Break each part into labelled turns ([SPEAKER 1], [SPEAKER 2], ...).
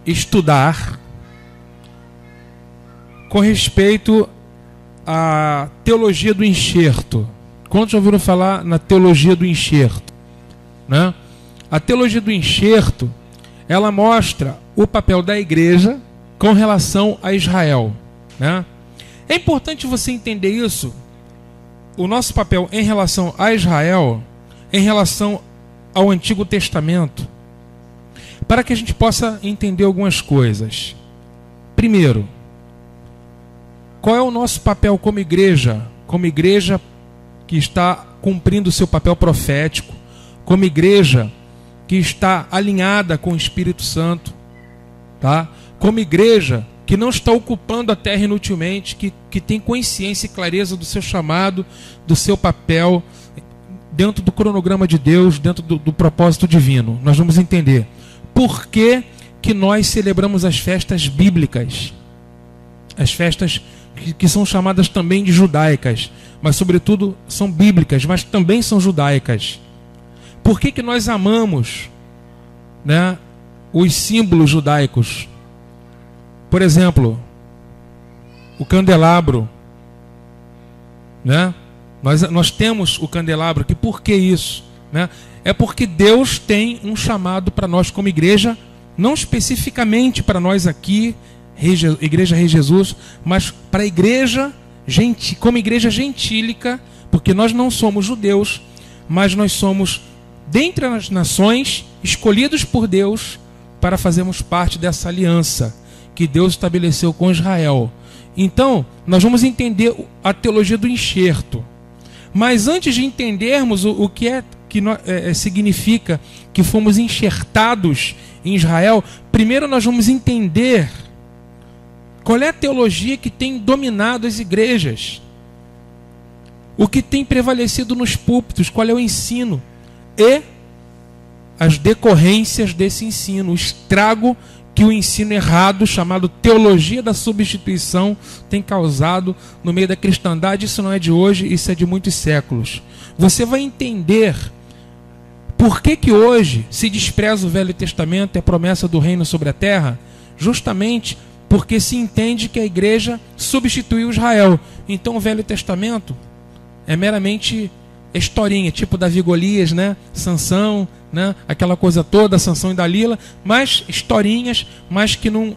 [SPEAKER 1] estudar com respeito à teologia do enxerto. Quantos já ouviram falar na teologia do enxerto? Né? A teologia do enxerto, ela mostra o papel da igreja com relação a Israel. Né? É importante você entender isso, o nosso papel em relação a Israel, em relação ao Antigo Testamento, para que a gente possa entender algumas coisas. Primeiro, qual é o nosso papel como igreja que está cumprindo o seu papel profético, como igreja que está alinhada com o Espírito Santo, tá? Como igreja que não está ocupando a terra inutilmente, que tem consciência e clareza do seu chamado, do seu papel, dentro do cronograma de Deus, dentro do propósito divino. Nós vamos entender por que nós celebramos as festas bíblicas, as festas que são chamadas também de judaicas, mas sobretudo são bíblicas, mas também são judaicas. Por que nós amamos, né, os símbolos judaicos? Por exemplo, o candelabro, né? Nós temos o candelabro aqui. Por que isso? Né? É porque Deus tem um chamado para nós como igreja, não especificamente para nós aqui, Igreja Rei Jesus, mas para a igreja, como igreja gentílica, porque nós não somos judeus, mas nós somos, dentre as nações, escolhidos por Deus para fazermos parte dessa aliança que Deus estabeleceu com Israel. Então, nós vamos entender a teologia do enxerto. Mas antes de entendermos o que significa que fomos enxertados em Israel, primeiro nós vamos entender qual é a teologia que tem dominado as igrejas, o que tem prevalecido nos púlpitos, qual é o ensino e as decorrências desse ensino, o estrago que o ensino errado, chamado teologia da substituição, tem causado no meio da cristandade. Isso não é de hoje, isso é de muitos séculos. Você vai entender por que hoje se despreza o Velho Testamento e a promessa do reino sobre a terra, justamente porque se entende que a igreja substituiu Israel. Então o Velho Testamento é meramente historinha, tipo Davi e Golias, né? Sansão, né? Aquela coisa toda, Sansão e Dalila, mas historinhas, mas que não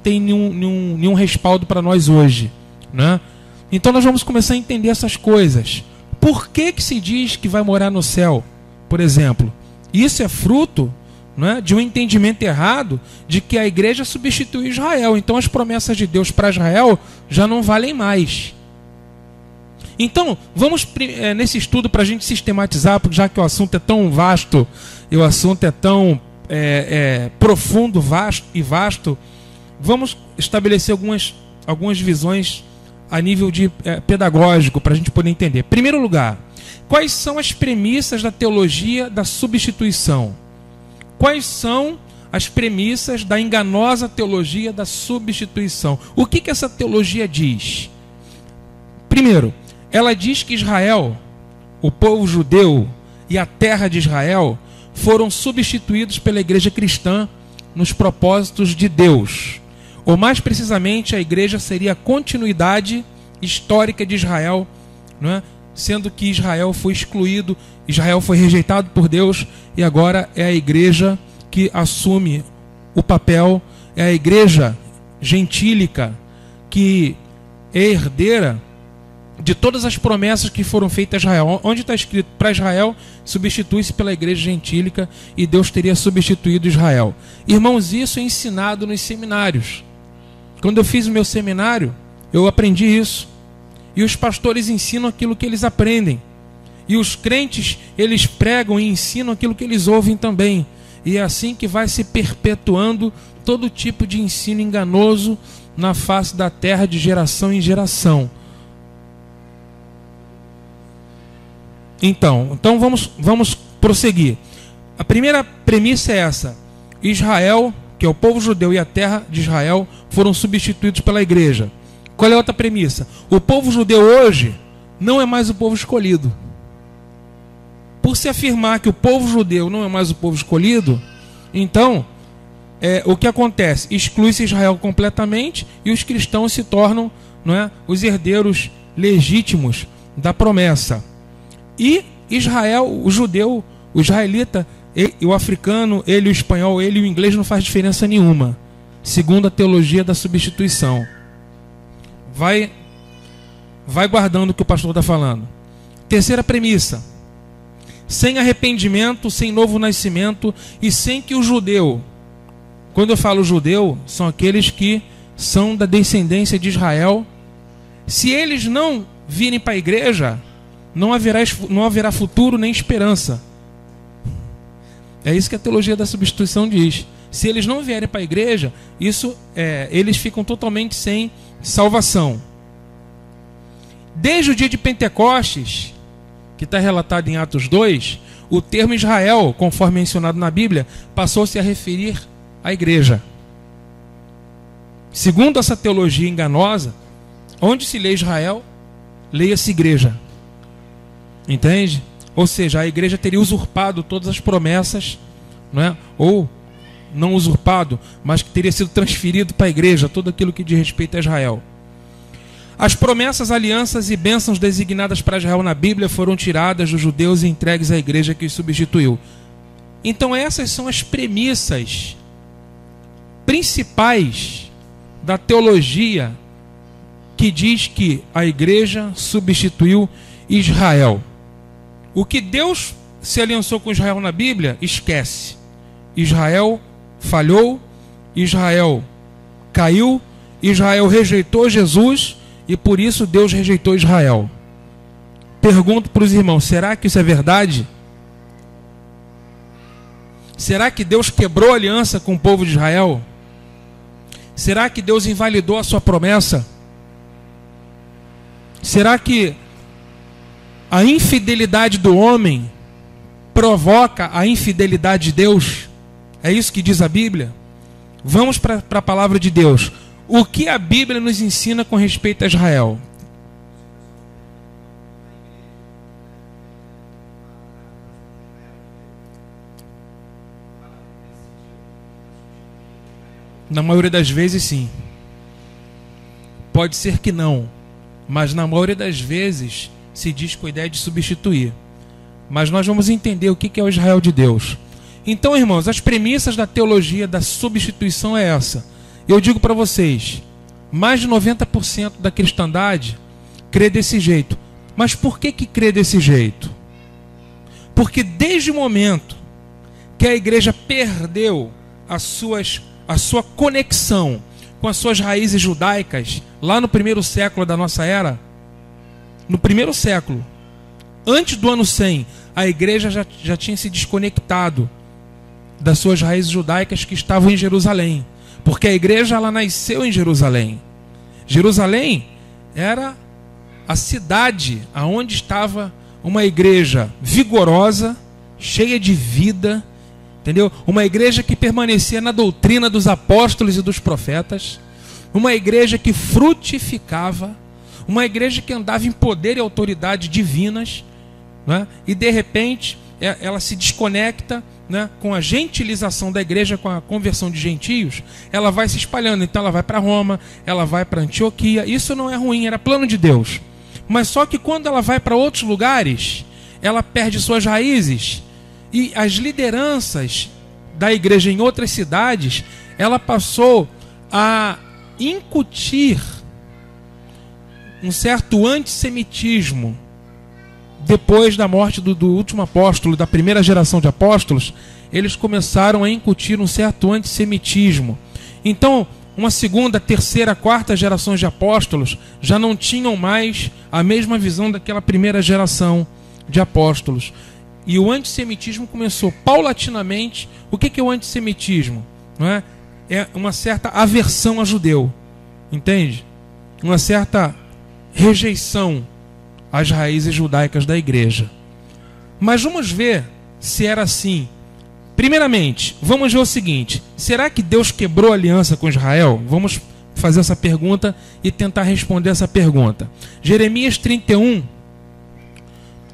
[SPEAKER 1] tem nenhum respaldo para nós hoje, né? Então nós vamos começar a entender essas coisas. Por que se diz que vai morar no céu, por exemplo? Isso é fruto, né, de um entendimento errado de que a igreja substituiu Israel. Então as promessas de Deus para Israel já não valem mais. Então, vamos nesse estudo para a gente sistematizar, porque já que o assunto é tão vasto, e o assunto é tão profundo, vasto, vamos estabelecer algumas visões a nível de pedagógico, para a gente poder entender. Em primeiro lugar, quais são as premissas da teologia da substituição? Quais são as premissas da enganosa teologia da substituição? O que essa teologia diz? Primeiro, ela diz que Israel, o povo judeu e a terra de Israel foram substituídos pela igreja cristã nos propósitos de Deus. Ou mais precisamente, a igreja seria a continuidade histórica de Israel, não é? Sendo que Israel foi excluído, Israel foi rejeitado por Deus, e agora é a igreja que assume o papel, é a igreja gentílica que é herdeira de todas as promessas que foram feitas a Israel. Onde está escrito para Israel, substitui-se pela igreja gentílica, e Deus teria substituído Israel. Irmãos, isso é ensinado nos seminários. Quando eu fiz o meu seminário, eu aprendi isso. E os pastores ensinam aquilo que eles aprendem. E os crentes, eles pregam e ensinam aquilo que eles ouvem também. E é assim que vai se perpetuando todo tipo de ensino enganoso na face da terra de geração em geração. Então vamos prosseguir. A primeira premissa é essa: Israel, que é o povo judeu, e a terra de Israel foram substituídos pela igreja. Qual é a outra premissa? O povo judeu hoje não é mais o povo escolhido. Por se afirmar que o povo judeu não é mais o povo escolhido, então o que acontece? Exclui-se Israel completamente e os cristãos se tornam, não é, os herdeiros legítimos da promessa. E Israel, o judeu, o israelita, o africano, ele, o espanhol, ele, o inglês, não faz diferença nenhuma, segundo a teologia da substituição. Vai guardando o que o pastor está falando. Terceira premissa: sem arrependimento, sem novo nascimento e sem que o judeu, quando eu falo judeu, são aqueles que são da descendência de Israel, se eles não virem para a igreja, não haverá futuro nem esperança. É isso que a teologia da substituição diz. Se eles não vierem para a igreja, eles ficam totalmente sem salvação. Desde o dia de Pentecostes, que está relatado em Atos 2, o termo Israel, conforme mencionado na Bíblia, passou-se a referir à igreja. Segundo essa teologia enganosa, onde se lê Israel, leia-se igreja. Entende? Ou seja, a igreja teria usurpado todas as promessas, não é? Ou não usurpado, mas que teria sido transferido para a igreja, tudo aquilo que diz respeito a Israel. As promessas, alianças e bênçãos designadas para Israel na Bíblia foram tiradas dos judeus e entregues à igreja que os substituiu. Então essas são as premissas principais da teologia que diz que a igreja substituiu Israel. O que Deus se aliançou com Israel na Bíblia, esquece. Israel falhou, Israel caiu, Israel rejeitou Jesus e por isso Deus rejeitou Israel. Pergunto para os irmãos, será que isso é verdade? Será que Deus quebrou a aliança com o povo de Israel? Será que Deus invalidou a sua promessa? Será que a infidelidade do homem provoca a infidelidade de Deus? É isso que diz a Bíblia? Vamos para a palavra de Deus. O que a Bíblia nos ensina com respeito a Israel? Na maioria das vezes, sim. Pode ser que não, mas na maioria das vezes se diz com a ideia de substituir. Mas nós vamos entender o que é o Israel de Deus. Então, irmãos, as premissas da teologia da substituição é essa. Eu digo para vocês, mais de 90% da cristandade crê desse jeito. Mas por que crê desse jeito? Porque desde o momento que a igreja perdeu a sua conexão com as suas raízes judaicas, lá no primeiro século da nossa era, no primeiro século, antes do ano 100, a igreja já tinha se desconectado das suas raízes judaicas que estavam em Jerusalém. Porque a igreja ela nasceu em Jerusalém. Jerusalém era a cidade aonde estava uma igreja vigorosa, cheia de vida, entendeu? Uma igreja que permanecia na doutrina dos apóstolos e dos profetas, uma igreja que frutificava, uma igreja que andava em poder e autoridade divinas, né? E de repente ela se desconecta, né, com a gentilização da igreja, com a conversão de gentios, ela vai se espalhando. Então ela vai para Roma, ela vai para Antioquia. Isso não é ruim, era plano de Deus. Mas só que quando ela vai para outros lugares, ela perde suas raízes. E as lideranças da igreja em outras cidades, ela passou a incutir um certo antissemitismo. Depois da morte do último apóstolo, da primeira geração de apóstolos, eles começaram a incutir um certo antissemitismo. Então, uma segunda, terceira, quarta gerações de apóstolos já não tinham mais a mesma visão daquela primeira geração de apóstolos. E o antissemitismo começou paulatinamente. O que é o antissemitismo? Não é? É uma certa aversão a judeu. Entende? Uma certa rejeição às raízes judaicas da igreja. Mas vamos ver se era assim. Primeiramente, vamos ver o seguinte: será que Deus quebrou a aliança com Israel? Vamos fazer essa pergunta e tentar responder essa pergunta. Jeremias 31,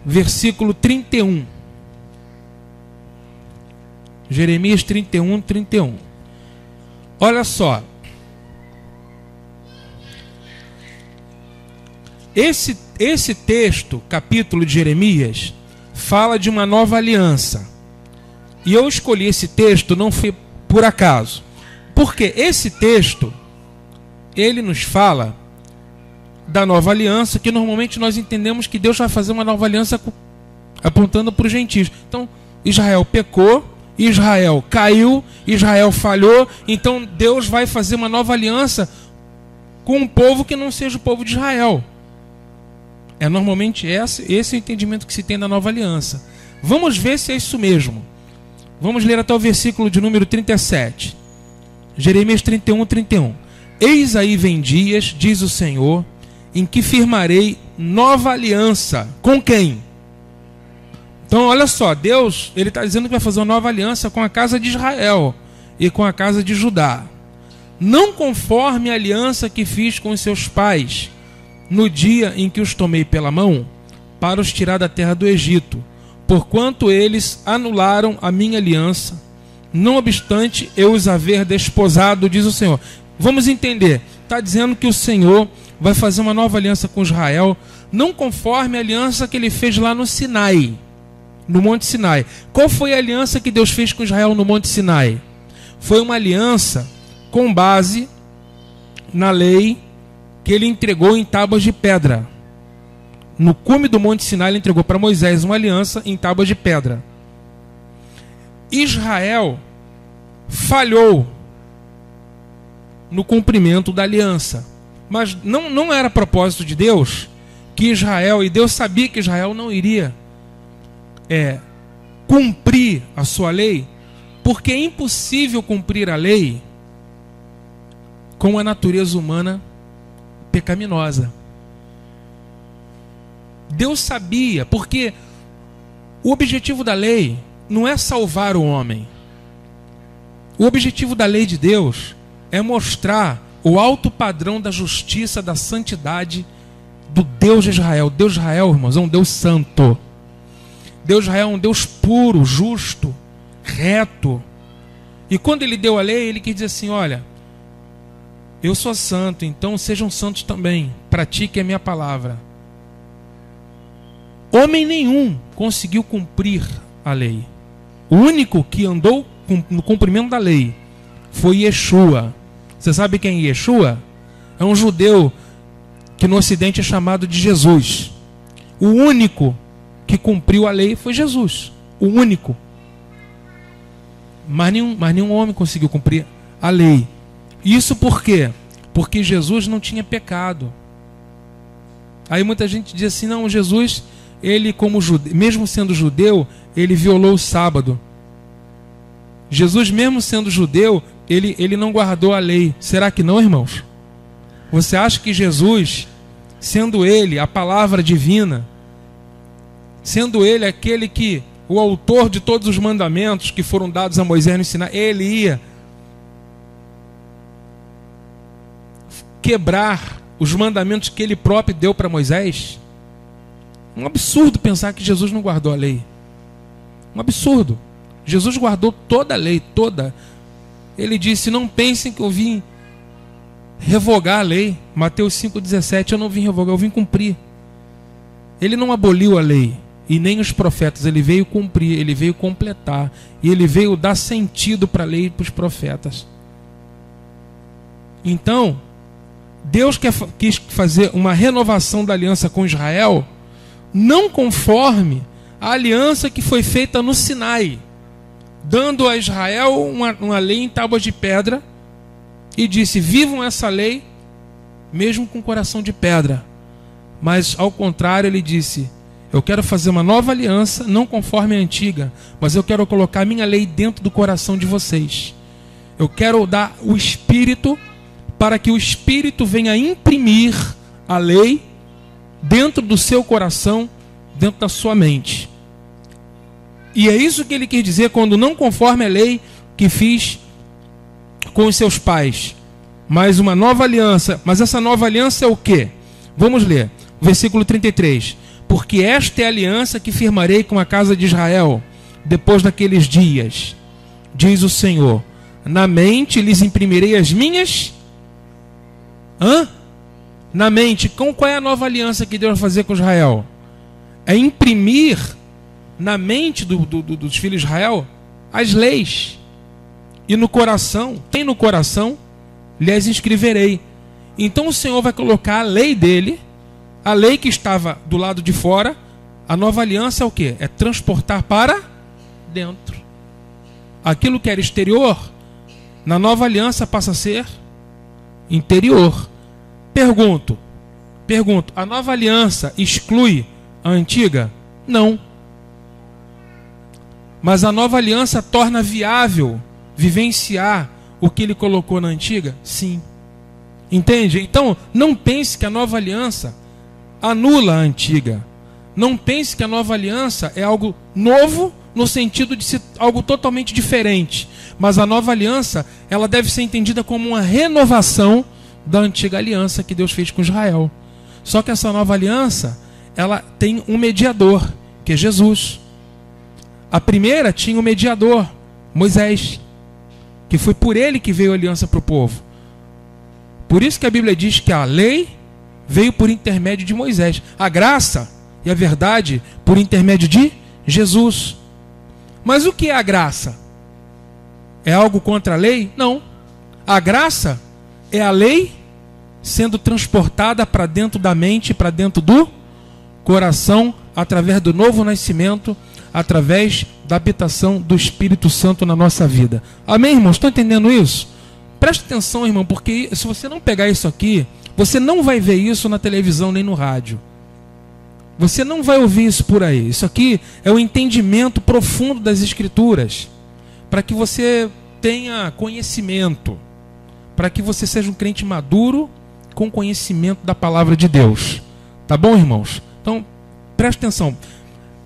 [SPEAKER 1] versículo 31. Jeremias 31, 31. Olha só. Esse texto, capítulo de Jeremias, fala de uma nova aliança. E eu escolhi esse texto não foi por acaso. Porque esse texto, ele nos fala da nova aliança, que normalmente nós entendemos que Deus vai fazer uma nova aliança apontando para os gentios. Então, Israel pecou, Israel caiu, Israel falhou, então Deus vai fazer uma nova aliança com um povo que não seja o povo de Israel. É normalmente esse o entendimento que se tem da nova aliança. Vamos ver se é isso mesmo. Vamos ler até o versículo de número 37. Jeremias 31, 31. Eis aí vem dias, diz o Senhor, em que firmarei nova aliança. Com quem? Então, olha só, Deus, ele está dizendo que vai fazer uma nova aliança com a casa de Israel e com a casa de Judá. Não conforme a aliança que fiz com os seus pais, no dia em que os tomei pela mão, para os tirar da terra do Egito, porquanto eles anularam a minha aliança, não obstante eu os haver desposado, diz o Senhor. Vamos entender, está dizendo que o Senhor vai fazer uma nova aliança com Israel, não conforme a aliança que ele fez lá no Sinai, no Monte Sinai. Qual foi a aliança que Deus fez com Israel no Monte Sinai? Foi uma aliança com base na lei que ele entregou em tábuas de pedra. No cume do Monte Sinai, ele entregou para Moisés uma aliança em tábuas de pedra. Israel falhou no cumprimento da aliança. Mas não era propósito de Deus que Israel, e Deus sabia que Israel não iria cumprir a sua lei, porque é impossível cumprir a lei com a natureza humana pecaminosa. Deus sabia, porque o objetivo da lei não é salvar o homem. O objetivo da lei de Deus é mostrar o alto padrão da justiça, da santidade do Deus de Israel. Deus de Israel, irmãos, é um Deus santo. Deus de Israel é um Deus puro, justo, reto. E quando ele deu a lei, ele quis dizer assim, olha, eu sou santo, então sejam santos também. Pratiquem a minha palavra. Homem nenhum conseguiu cumprir a lei. O único que andou no cumprimento da lei foi Yeshua. Você sabe quem é Yeshua? É um judeu que no Ocidente é chamado de Jesus. O único que cumpriu a lei foi Jesus. O único. Mas nenhum homem conseguiu cumprir a lei. Isso por quê? Porque Jesus não tinha pecado. Aí muita gente diz assim, não, Jesus, ele como judeu, mesmo sendo judeu, ele violou o sábado. Jesus, mesmo sendo judeu, ele não guardou a lei. Será que não, irmãos? Você acha que Jesus, sendo ele a palavra divina, sendo ele aquele que, o autor de todos os mandamentos que foram dados a Moisés no Sinai, ele ia quebrar os mandamentos que ele próprio deu para Moisés? Um absurdo pensar que Jesus não guardou a lei. Um absurdo. Jesus guardou toda a lei, toda. Ele disse, não pensem que eu vim revogar a lei. Mateus 5,17, eu não vim revogar, eu vim cumprir. Ele não aboliu a lei, e nem os profetas, ele veio cumprir, ele veio completar, e ele veio dar sentido para a lei e para os profetas. Então, Deus quis fazer uma renovação da aliança com Israel, não conforme a aliança que foi feita no Sinai, dando a Israel uma lei em tábuas de pedra, e disse, vivam essa lei, mesmo com coração de pedra. Mas ao contrário, ele disse, eu quero fazer uma nova aliança, não conforme a antiga, mas eu quero colocar a minha lei dentro do coração de vocês. Eu quero dar o Espírito, para que o Espírito venha imprimir a lei dentro do seu coração, dentro da sua mente. E é isso que ele quer dizer quando não conforme a lei que fiz com os seus pais, mas uma nova aliança. Mas essa nova aliança é o quê? Vamos ler, versículo 33. Porque esta é a aliança que firmarei com a casa de Israel, depois daqueles dias, diz o Senhor. Na mente lhes imprimirei as minhas... Na mente. Qual é a nova aliança que Deus vai fazer com Israel? É imprimir na mente dos filhos de Israel as leis. E no coração, lhes escreverei. Então o Senhor vai colocar a lei dele, a lei que estava do lado de fora. A nova aliança é o quê? É transportar para dentro. Aquilo que era exterior, na nova aliança passa a ser interior. Pergunto, a nova aliança exclui a antiga? Não. Mas a nova aliança torna viável vivenciar o que ele colocou na antiga? Sim. Entende? Então, não pense que a nova aliança anula a antiga. Não pense que a nova aliança é algo novo no sentido de ser algo totalmente diferente. Mas a nova aliança, ela deve ser entendida como uma renovação da antiga aliança que Deus fez com Israel. Só que essa nova aliança, ela tem um mediador, que é Jesus. A primeira tinha um mediador, Moisés, que foi por ele que veio a aliança para o povo. Por isso que a Bíblia diz que a lei veio por intermédio de Moisés. A graça e a verdade por intermédio de Jesus. Mas o que é a graça? É algo contra a lei? Não. A graça é a lei sendo transportada para dentro da mente, para dentro do coração, através do novo nascimento, através da habitação do Espírito Santo na nossa vida. Amém, irmãos? Estão entendendo isso? Preste atenção, irmão, porque se você não pegar isso aqui, você não vai ver isso na televisão nem no rádio. Você não vai ouvir isso por aí. Isso aqui é o entendimento profundo das Escrituras, para que você tenha conhecimento, para que você seja um crente maduro com conhecimento da palavra de Deus. Tá bom, irmãos? Então, preste atenção.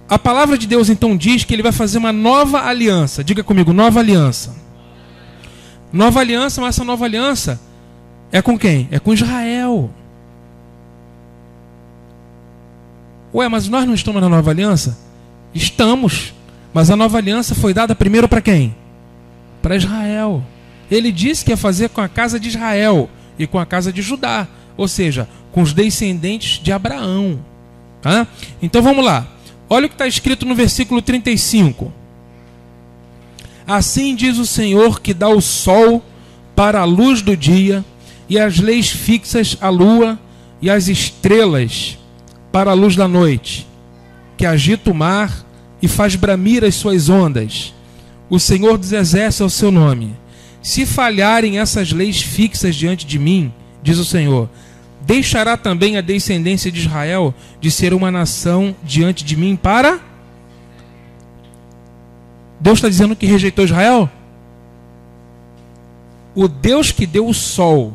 [SPEAKER 1] A palavra de Deus então diz que ele vai fazer uma nova aliança. Diga comigo, nova aliança. Nova aliança, mas essa nova aliança é com quem? É com Israel. Ué, mas nós não estamos na nova aliança? Estamos. Mas a nova aliança foi dada primeiro para quem? Para Israel. Ele disse que ia fazer com a casa de Israel e com a casa de Judá. Ou seja, com os descendentes de Abraão. Tá? Então vamos lá. Olha o que está escrito no versículo 35. Assim diz o Senhor que dá o sol para a luz do dia, e as leis fixas a lua e as estrelas para a luz da noite, que agita o mar e faz bramir as suas ondas. O Senhor dos exércitos é o seu nome. Se falharem essas leis fixas diante de mim, diz o Senhor, deixará também a descendência de Israel de ser uma nação diante de mim para... Deus está dizendo que rejeitou Israel? O Deus que deu o sol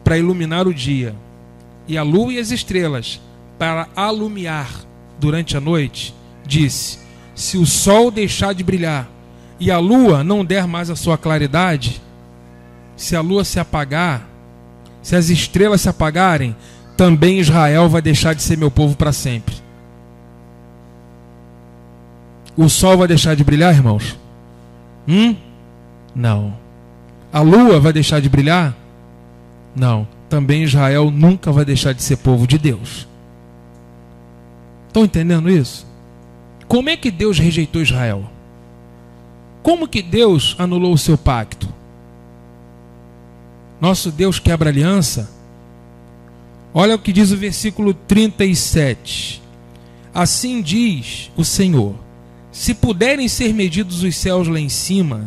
[SPEAKER 1] para iluminar o dia, e a lua e as estrelas para alumiar durante a noite, disse, se o sol deixar de brilhar e a lua não der mais a sua claridade, se a lua se apagar, se as estrelas se apagarem, também Israel vai deixar de ser meu povo para sempre. O sol vai deixar de brilhar, irmãos? Não. A lua vai deixar de brilhar? Não. Também Israel nunca vai deixar de ser povo de Deus. Estão entendendo isso? Como é que Deus rejeitou Israel? Como que Deus anulou o seu pacto? Nosso Deus quebra aliança? Olha o que diz o versículo 37. Assim diz o Senhor, se puderem ser medidos os céus lá em cima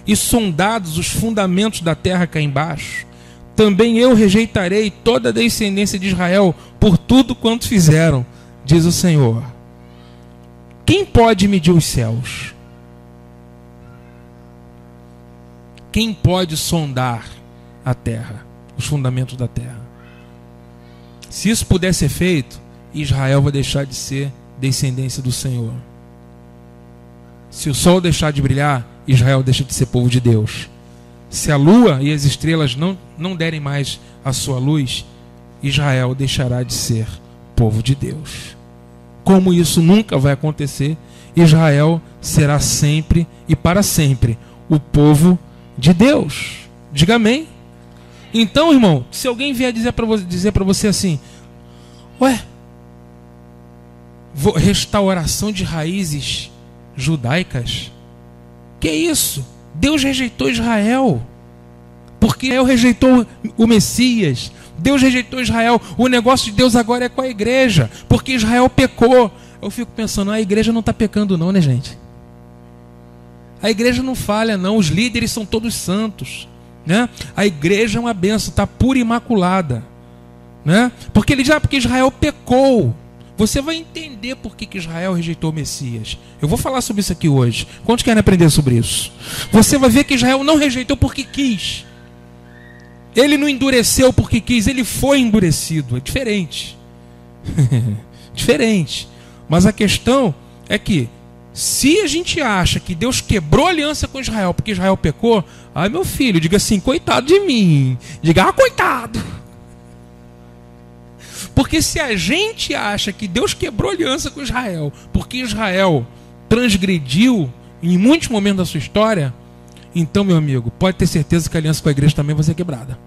[SPEAKER 1] e sondados os fundamentos da terra cá embaixo, também eu rejeitarei toda a descendência de Israel por tudo quanto fizeram, diz o Senhor. Quem pode medir os céus? Quem pode sondar a terra, os fundamentos da terra? Se isso puder ser feito, Israel vai deixar de ser descendência do Senhor. Se o sol deixar de brilhar, Israel deixa de ser povo de Deus. Se a lua e as estrelas não derem mais a sua luz, Israel deixará de ser povo de Deus. Como isso nunca vai acontecer, Israel será sempre e para sempre o povo de Deus. Diga amém. Então, irmão, se alguém vier dizer para você assim: ué, restauração de raízes judaicas? Que isso? Deus rejeitou Israel, porque Israel rejeitou o Messias. Deus rejeitou Israel. O negócio de Deus agora é com a igreja, porque Israel pecou. Eu fico pensando, a igreja não está pecando não, né, gente? A igreja não falha não, os líderes são todos santos, né? A igreja é uma bênção, está pura e imaculada, né? Porque Israel pecou. Você vai entender por que Israel rejeitou o Messias. Eu vou falar sobre isso aqui hoje. Quantos querem aprender sobre isso? Você vai ver que Israel não rejeitou porque quis. Ele não endureceu porque quis, ele foi endurecido. É diferente. Diferente. Mas a questão é que, se a gente acha que Deus quebrou a aliança com Israel porque Israel pecou, ai meu filho, diga assim, coitado de mim. Diga, coitado. Porque se a gente acha que Deus quebrou a aliança com Israel porque Israel transgrediu em muitos momentos da sua história, então, meu amigo, pode ter certeza que a aliança com a igreja também vai ser quebrada.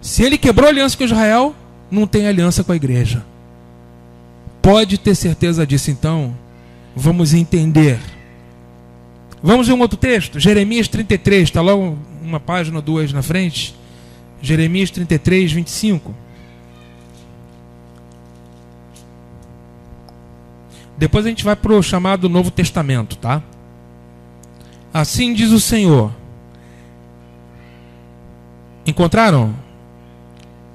[SPEAKER 1] Se ele quebrou a aliança com Israel, não tem aliança com a igreja. Pode ter certeza disso. Então, vamos entender. Vamos ver um outro texto? Jeremias 33, está logo uma página ou duas na frente. Jeremias 33, 25. Depois a gente vai para o chamado Novo Testamento, tá? Assim diz o Senhor. Encontraram?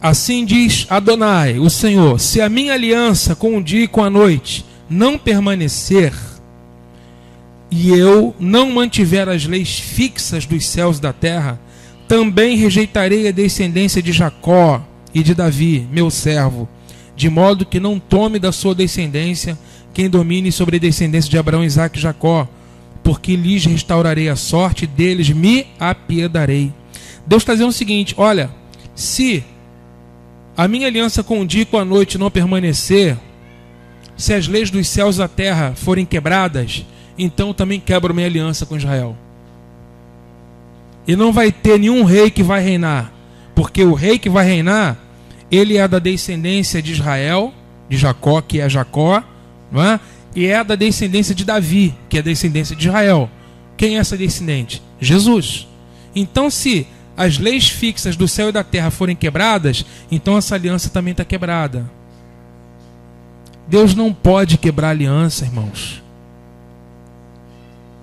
[SPEAKER 1] Assim diz Adonai, o Senhor: se a minha aliança com o dia e com a noite não permanecer, e eu não mantiver as leis fixas dos céus e da terra, também rejeitarei a descendência de Jacó e de Davi, meu servo, de modo que não tome da sua descendência quem domine sobre a descendência de Abraão, Isaque e Jacó, porque lhes restaurarei a sorte, deles me apiedarei. Deus está dizendo o seguinte: olha, se a minha aliança com o dia e com a noite não permanecer, se as leis dos céus e da terra forem quebradas, então eu também quebro minha aliança com Israel. E não vai ter nenhum rei que vai reinar, porque o rei que vai reinar, ele é da descendência de Israel, de Jacó, que é Jacó, não é? E é da descendência de Davi, que é a descendência de Israel. Quem é essa descendente? Jesus. Então, se as leis fixas do céu e da terra forem quebradas, então essa aliança também está quebrada. Deus não pode quebrar aliança, irmãos.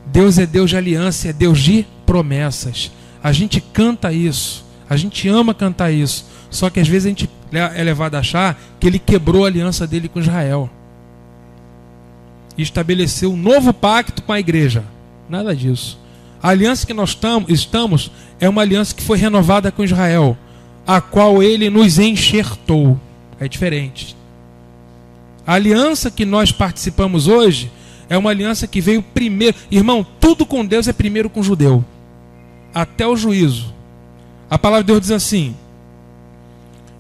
[SPEAKER 1] Deus é Deus de aliança, é Deus de promessas. A gente canta isso, a gente ama cantar isso, só que às vezes a gente é levado a achar que ele quebrou a aliança dele com Israel e estabeleceu um novo pacto com a igreja. Nada disso. A aliança que nós estamos é uma aliança que foi renovada com Israel, a qual ele nos enxertou. É diferente. A aliança que nós participamos hoje é uma aliança que veio primeiro. Irmão, tudo com Deus é primeiro com o judeu, até o juízo. A palavra de Deus diz assim,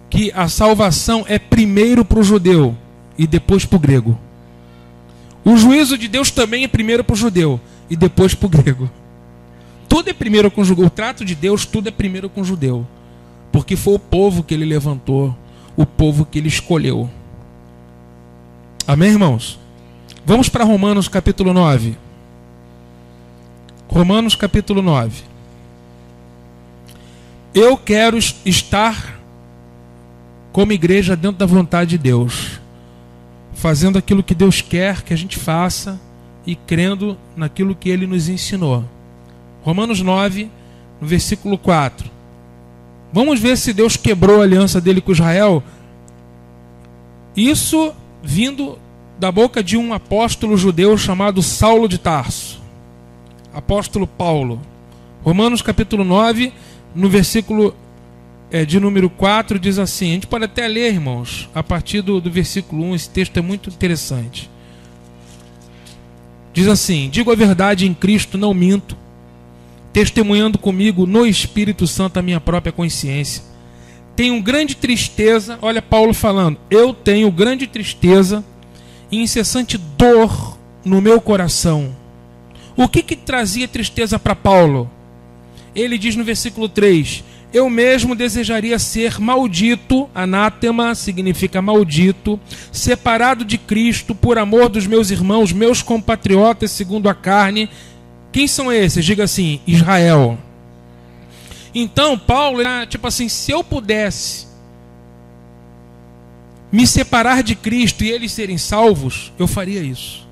[SPEAKER 1] que a salvação é primeiro para o judeu e depois para o grego. O juízo de Deus também é primeiro para o judeu e depois para o grego. Tudo é primeiro com o judeu. O trato de Deus, tudo é primeiro com o judeu, porque foi o povo que ele levantou, o povo que ele escolheu. Amém, irmãos? Vamos para Romanos capítulo 9. Romanos capítulo 9. Eu quero estar como igreja dentro da vontade de Deus, fazendo aquilo que Deus quer que a gente faça e crendo naquilo que Ele nos ensinou. Romanos 9, no versículo 4. Vamos ver se Deus quebrou a aliança dele com Israel. Isso vindo da boca de um apóstolo judeu chamado Saulo de Tarso. Apóstolo Paulo. Romanos capítulo 9, no versículo de número 4, diz assim. A gente pode até ler, irmãos, a partir do versículo 1. Esse texto é muito interessante. Diz assim: digo a verdade em Cristo, não minto, testemunhando comigo no Espírito Santo a minha própria consciência. Tenho grande tristeza, olha Paulo falando, eu tenho grande tristeza e incessante dor no meu coração. O que trazia tristeza para Paulo? Ele diz no versículo 3: eu mesmo desejaria ser maldito, anátema significa maldito, separado de Cristo por amor dos meus irmãos, meus compatriotas segundo a carne. Quem são esses? Diga assim: Israel. Então Paulo era tipo assim: se eu pudesse me separar de Cristo e eles serem salvos, eu faria isso.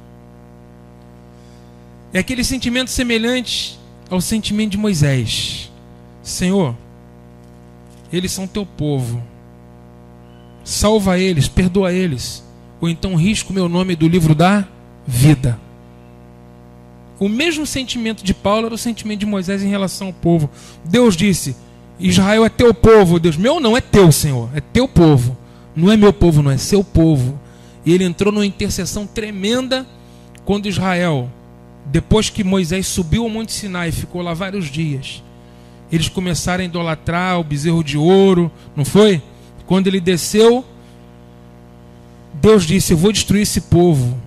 [SPEAKER 1] É aquele sentimento semelhante ao sentimento de Moisés. Senhor, eles são teu povo, salva eles, perdoa eles, ou então risca o meu nome do livro da vida. O mesmo sentimento de Paulo era o sentimento de Moisés em relação ao povo. Deus disse: Israel é teu povo. Deus: meu não é teu, Senhor, é teu povo. Não é meu povo, não é seu povo. E ele entrou numa intercessão tremenda quando Israel, depois que Moisés subiu ao Monte Sinai e ficou lá vários dias, eles começaram a idolatrar o bezerro de ouro, não foi? Quando ele desceu, Deus disse: eu vou destruir esse povo.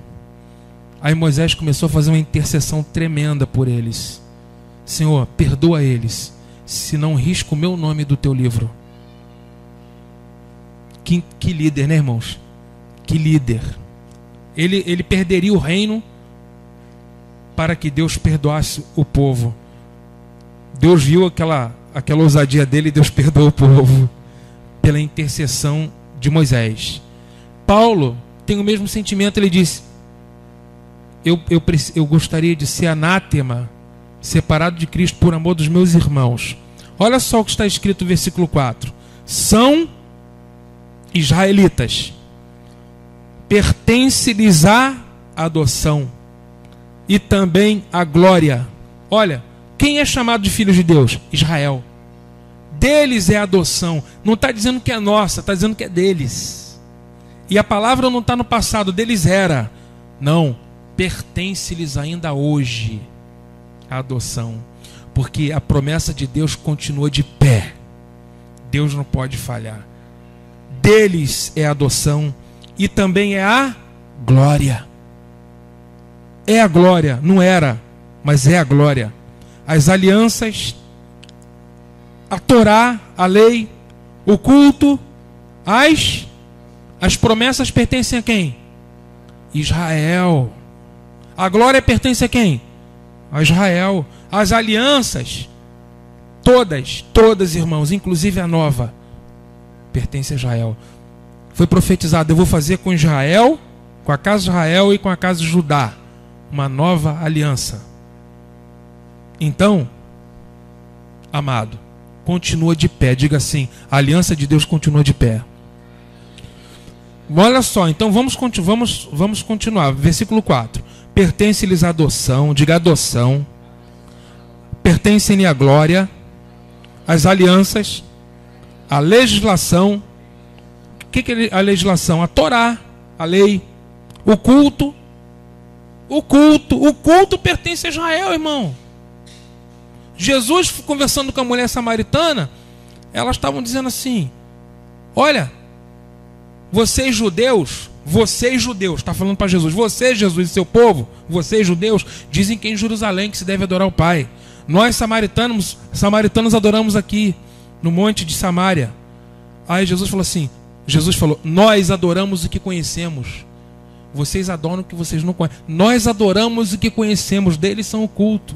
[SPEAKER 1] Aí Moisés começou a fazer uma intercessão tremenda por eles. Senhor, perdoa eles, se não risco o meu nome do teu livro. Que líder, né, irmãos? Que líder. Ele perderia o reino para que Deus perdoasse o povo. Deus viu aquela ousadia dele e Deus perdoou o povo pela intercessão de Moisés. Paulo tem o mesmo sentimento. Ele disse: eu gostaria de ser anátema, separado de Cristo por amor dos meus irmãos. Olha só o que está escrito no versículo 4. São israelitas, pertence-lhes a adoção e também a glória. Olha, quem é chamado de filhos de Deus? Israel. Deles é a adoção. Não está dizendo que é nossa, está dizendo que é deles. E a palavra não está no passado, deles era. Não, pertence-lhes ainda hoje a adoção. Porque a promessa de Deus continua de pé. Deus não pode falhar. Deles é a adoção e também é a glória. É a glória, não era, mas é a glória. As alianças, a Torá, a lei, o culto, as promessas pertencem a quem? Israel. A glória pertence a quem? A Israel. As alianças, todas, irmãos, inclusive a nova, pertence a Israel. Foi profetizado: eu vou fazer com Israel, com a casa de Israel e com a casa de Judá uma nova aliança. Então, amado, continua de pé. Diga assim: a aliança de Deus continua de pé. Olha só, então vamos continuar. Versículo 4. Pertence-lhes a adoção, diga adoção. Pertence-lhe a glória, as alianças, a legislação. O que é a legislação? A Torá, a lei, o culto. O culto pertence a Israel, irmão. Jesus, conversando com a mulher samaritana, elas estavam dizendo assim: olha, vocês judeus, está falando para Jesus, vocês, Jesus e seu povo, vocês judeus, dizem que é em Jerusalém que se deve adorar o Pai. Nós samaritanos adoramos aqui, no monte de Samária. Aí Jesus falou: nós adoramos o que conhecemos. Vocês adoram o que vocês não conhecem. Nós adoramos o que conhecemos, deles são o culto.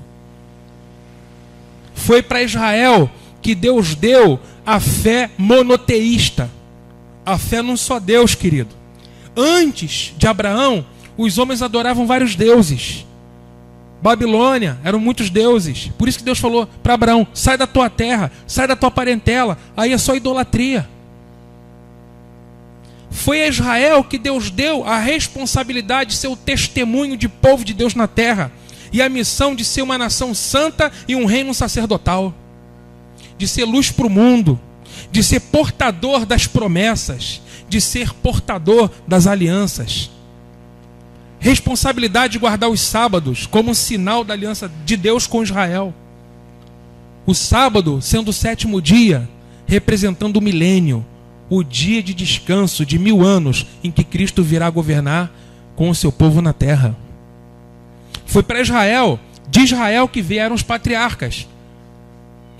[SPEAKER 1] Foi para Israel que Deus deu a fé monoteísta. A fé num só Deus, querido. Antes de Abraão, os homens adoravam vários deuses. Babilônia, eram muitos deuses. Por isso que Deus falou para Abraão: sai da tua terra, sai da tua parentela. Aí é só idolatria. Foi a Israel que Deus deu a responsabilidade de ser o testemunho de povo de Deus na terra. E a missão de ser uma nação santa e um reino sacerdotal. De ser luz para o mundo. De ser portador das promessas. De ser portador das alianças. Responsabilidade de guardar os sábados como um sinal da aliança de Deus com Israel. O sábado sendo o 7º dia, representando o milênio. O dia de descanso de 1000 anos em que Cristo virá governar com o seu povo na terra. Foi para Israel De Israel que vieram os patriarcas.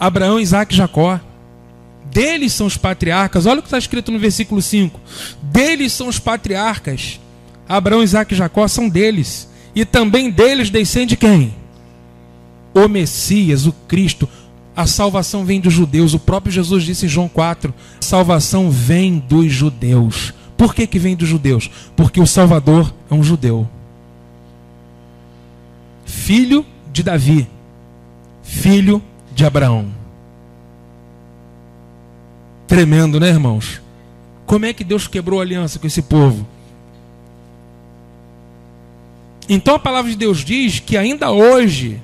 [SPEAKER 1] Abraão, Isaque e Jacó. Deles são os patriarcas. Olha o que está escrito no versículo 5. Deles são os patriarcas. Abraão, Isaque e Jacó são deles. E também deles descende quem? O Messias, o Cristo. A salvação vem dos judeus. O próprio Jesus disse em João 4. A salvação vem dos judeus. Por que que vem dos judeus? Porque o Salvador é um judeu. Filho de Davi. Filho de Abraão. Tremendo, né, irmãos? Como é que Deus quebrou a aliança com esse povo? Então a palavra de Deus diz que ainda hoje,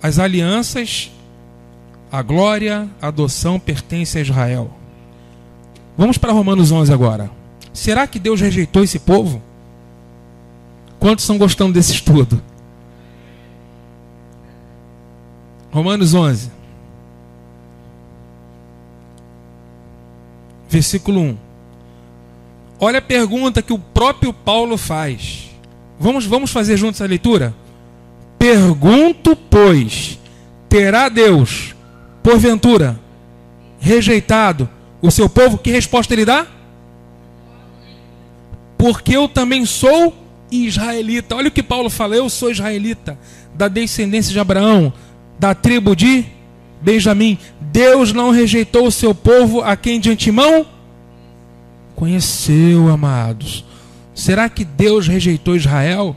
[SPEAKER 1] as alianças, a glória, a adoção pertence a Israel. Vamos para Romanos 11 agora. Será que Deus rejeitou esse povo? Quantos estão gostando desse estudo? Romanos 11. Versículo 1. Olha a pergunta que o próprio Paulo faz. Vamos fazer juntos a leitura? Pergunto, pois, terá Deus, porventura, rejeitado o seu povo? Que resposta ele dá? Porque eu também sou israelita. Olha o que Paulo fala: eu sou israelita, da descendência de Abraão, da tribo de Benjamim. Deus não rejeitou o seu povo, a quem de antemão conheceu, amados. Será que Deus rejeitou Israel?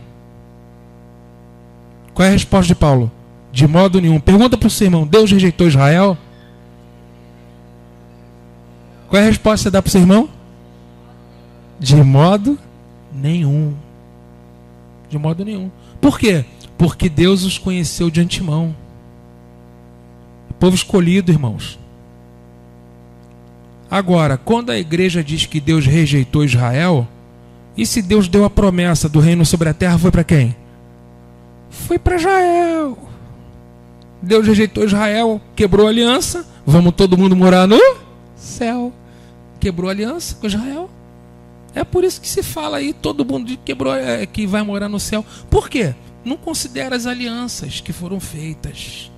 [SPEAKER 1] Qual é a resposta de Paulo? De modo nenhum. Pergunta para o seu irmão: Deus rejeitou Israel? Qual é a resposta que você dá para o seu irmão? De modo nenhum. De modo nenhum. Por quê? Porque Deus os conheceu de antemão. Povo escolhido, irmãos. Agora, quando a igreja diz que Deus rejeitou Israel, e se Deus deu a promessa do reino sobre a terra, foi para quem? Foi para Israel. Deus rejeitou Israel, quebrou a aliança. Vamos todo mundo morar no céu. Quebrou a aliança com Israel. É por isso que se fala aí, todo mundo quebrou, que vai morar no céu. Por quê? Não considera as alianças que foram feitas.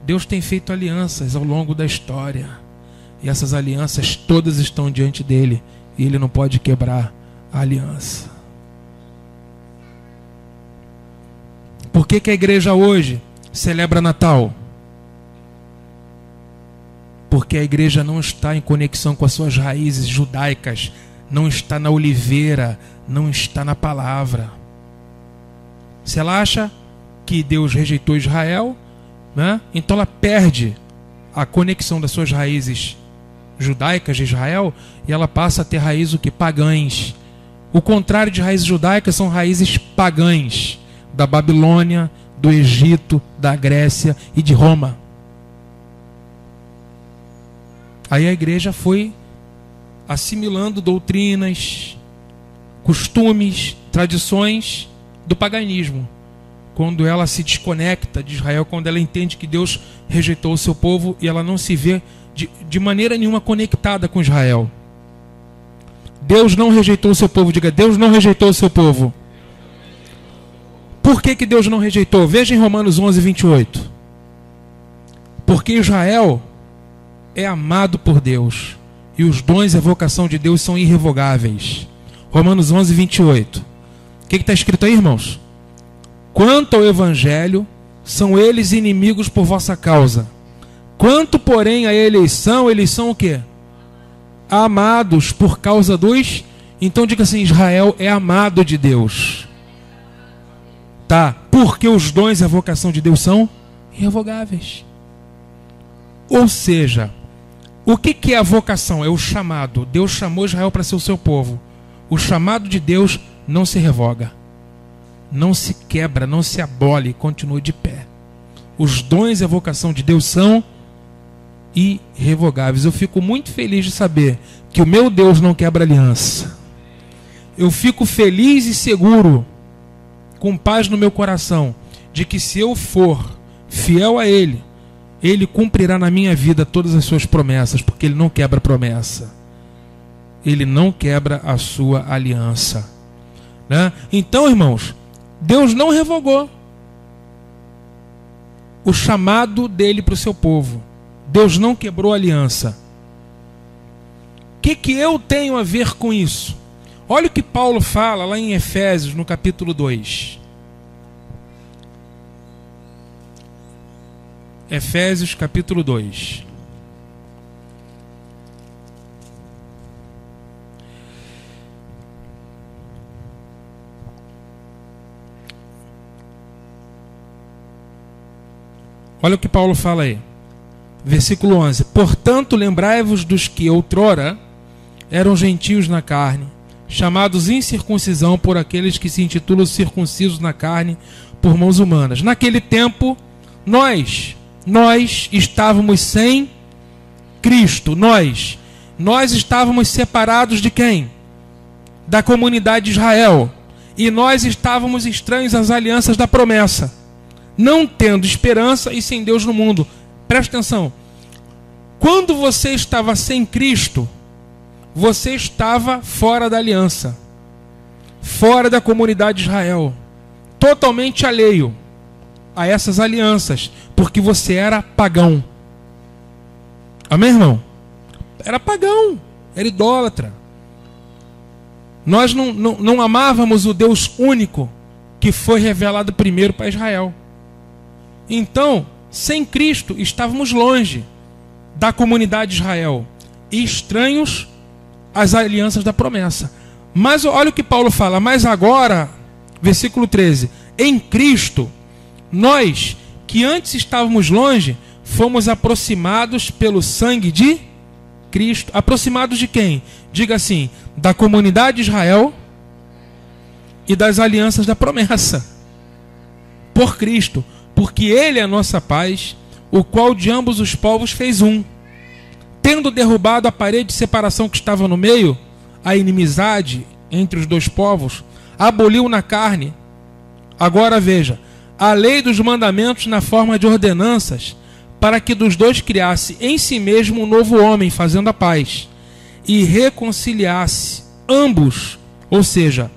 [SPEAKER 1] Deus tem feito alianças ao longo da história. E essas alianças todas estão diante dele. E ele não pode quebrar a aliança. Por que que a igreja hoje celebra Natal? Porque a igreja não está em conexão com as suas raízes judaicas. Não está na oliveira. Não está na palavra. Se ela acha que Deus rejeitou Israel, né? Então ela perde a conexão das suas raízes judaicas de Israel e ela passa a ter raízes o que? Pagãs. O contrário de raízes judaicas são raízes pagãs, da Babilônia, do Egito, da Grécia e de Roma. Aí a igreja foi assimilando doutrinas, costumes, tradições do paganismo. Quando ela se desconecta de Israel, quando ela entende que Deus rejeitou o seu povo e ela não se vê de maneira nenhuma conectada com Israel. Deus não rejeitou o seu povo. Diga: Deus não rejeitou o seu povo. Por que que Deus não rejeitou? Veja em Romanos 11, 28. Porque Israel é amado por Deus e os dons e a vocação de Deus são irrevogáveis. Romanos 11, 28. O que está escrito aí, irmãos? Quanto ao evangelho, são eles inimigos por vossa causa. Quanto, porém, à eleição, eles são o quê? Amados por causa dos... Então diga assim: Israel é amado de Deus. Tá? Porque os dons e a vocação de Deus são irrevogáveis. Ou seja, o que é a vocação? É o chamado. Deus chamou Israel para ser o seu povo. O chamado de Deus não se revoga. Não se quebra, não se abole, continua de pé. Os dons e a vocação de Deus são irrevogáveis. Eu fico muito feliz de saber que o meu Deus não quebra aliança. Eu fico feliz e seguro, com paz no meu coração, de que se eu for fiel a Ele, Ele cumprirá na minha vida todas as suas promessas, porque Ele não quebra promessa. Ele não quebra a sua aliança. né? Então, irmãos, Deus não revogou o chamado dele para o seu povo. Deus não quebrou a aliança. O que eu tenho a ver com isso? Olha o que Paulo fala lá em Efésios, no capítulo 2. Efésios, capítulo 2. Olha o que Paulo fala aí. Versículo 11. Portanto, lembrai-vos dos que outrora eram gentios na carne, chamados incircuncisão por aqueles que se intitulam circuncisos na carne por mãos humanas. Naquele tempo, nós estávamos sem Cristo. Nós estávamos separados de quem? Da comunidade de Israel. E nós estávamos estranhos às alianças da promessa, não tendo esperança e sem Deus no mundo. Presta atenção. Quando você estava sem Cristo, você estava fora da aliança, fora da comunidade de Israel, totalmente alheio a essas alianças, porque você era pagão. Amém, irmão? Era pagão, era idólatra. Nós não amávamos o Deus único que foi revelado primeiro para Israel. Então, sem Cristo, estávamos longe da comunidade de Israel e estranhos às alianças da promessa. Mas olha o que Paulo fala. Mas agora, versículo 13: em Cristo, nós que antes estávamos longe, fomos aproximados pelo sangue de Cristo. Aproximados de quem? Diga assim: da comunidade de Israel e das alianças da promessa, por Cristo. Porque Ele é a nossa paz, o qual de ambos os povos fez um, tendo derrubado a parede de separação que estava no meio, a inimizade entre os dois povos, aboliu na carne. Agora veja, a lei dos mandamentos na forma de ordenanças, para que dos dois criasse em si mesmo um novo homem, fazendo a paz, e reconciliasse ambos, ou seja,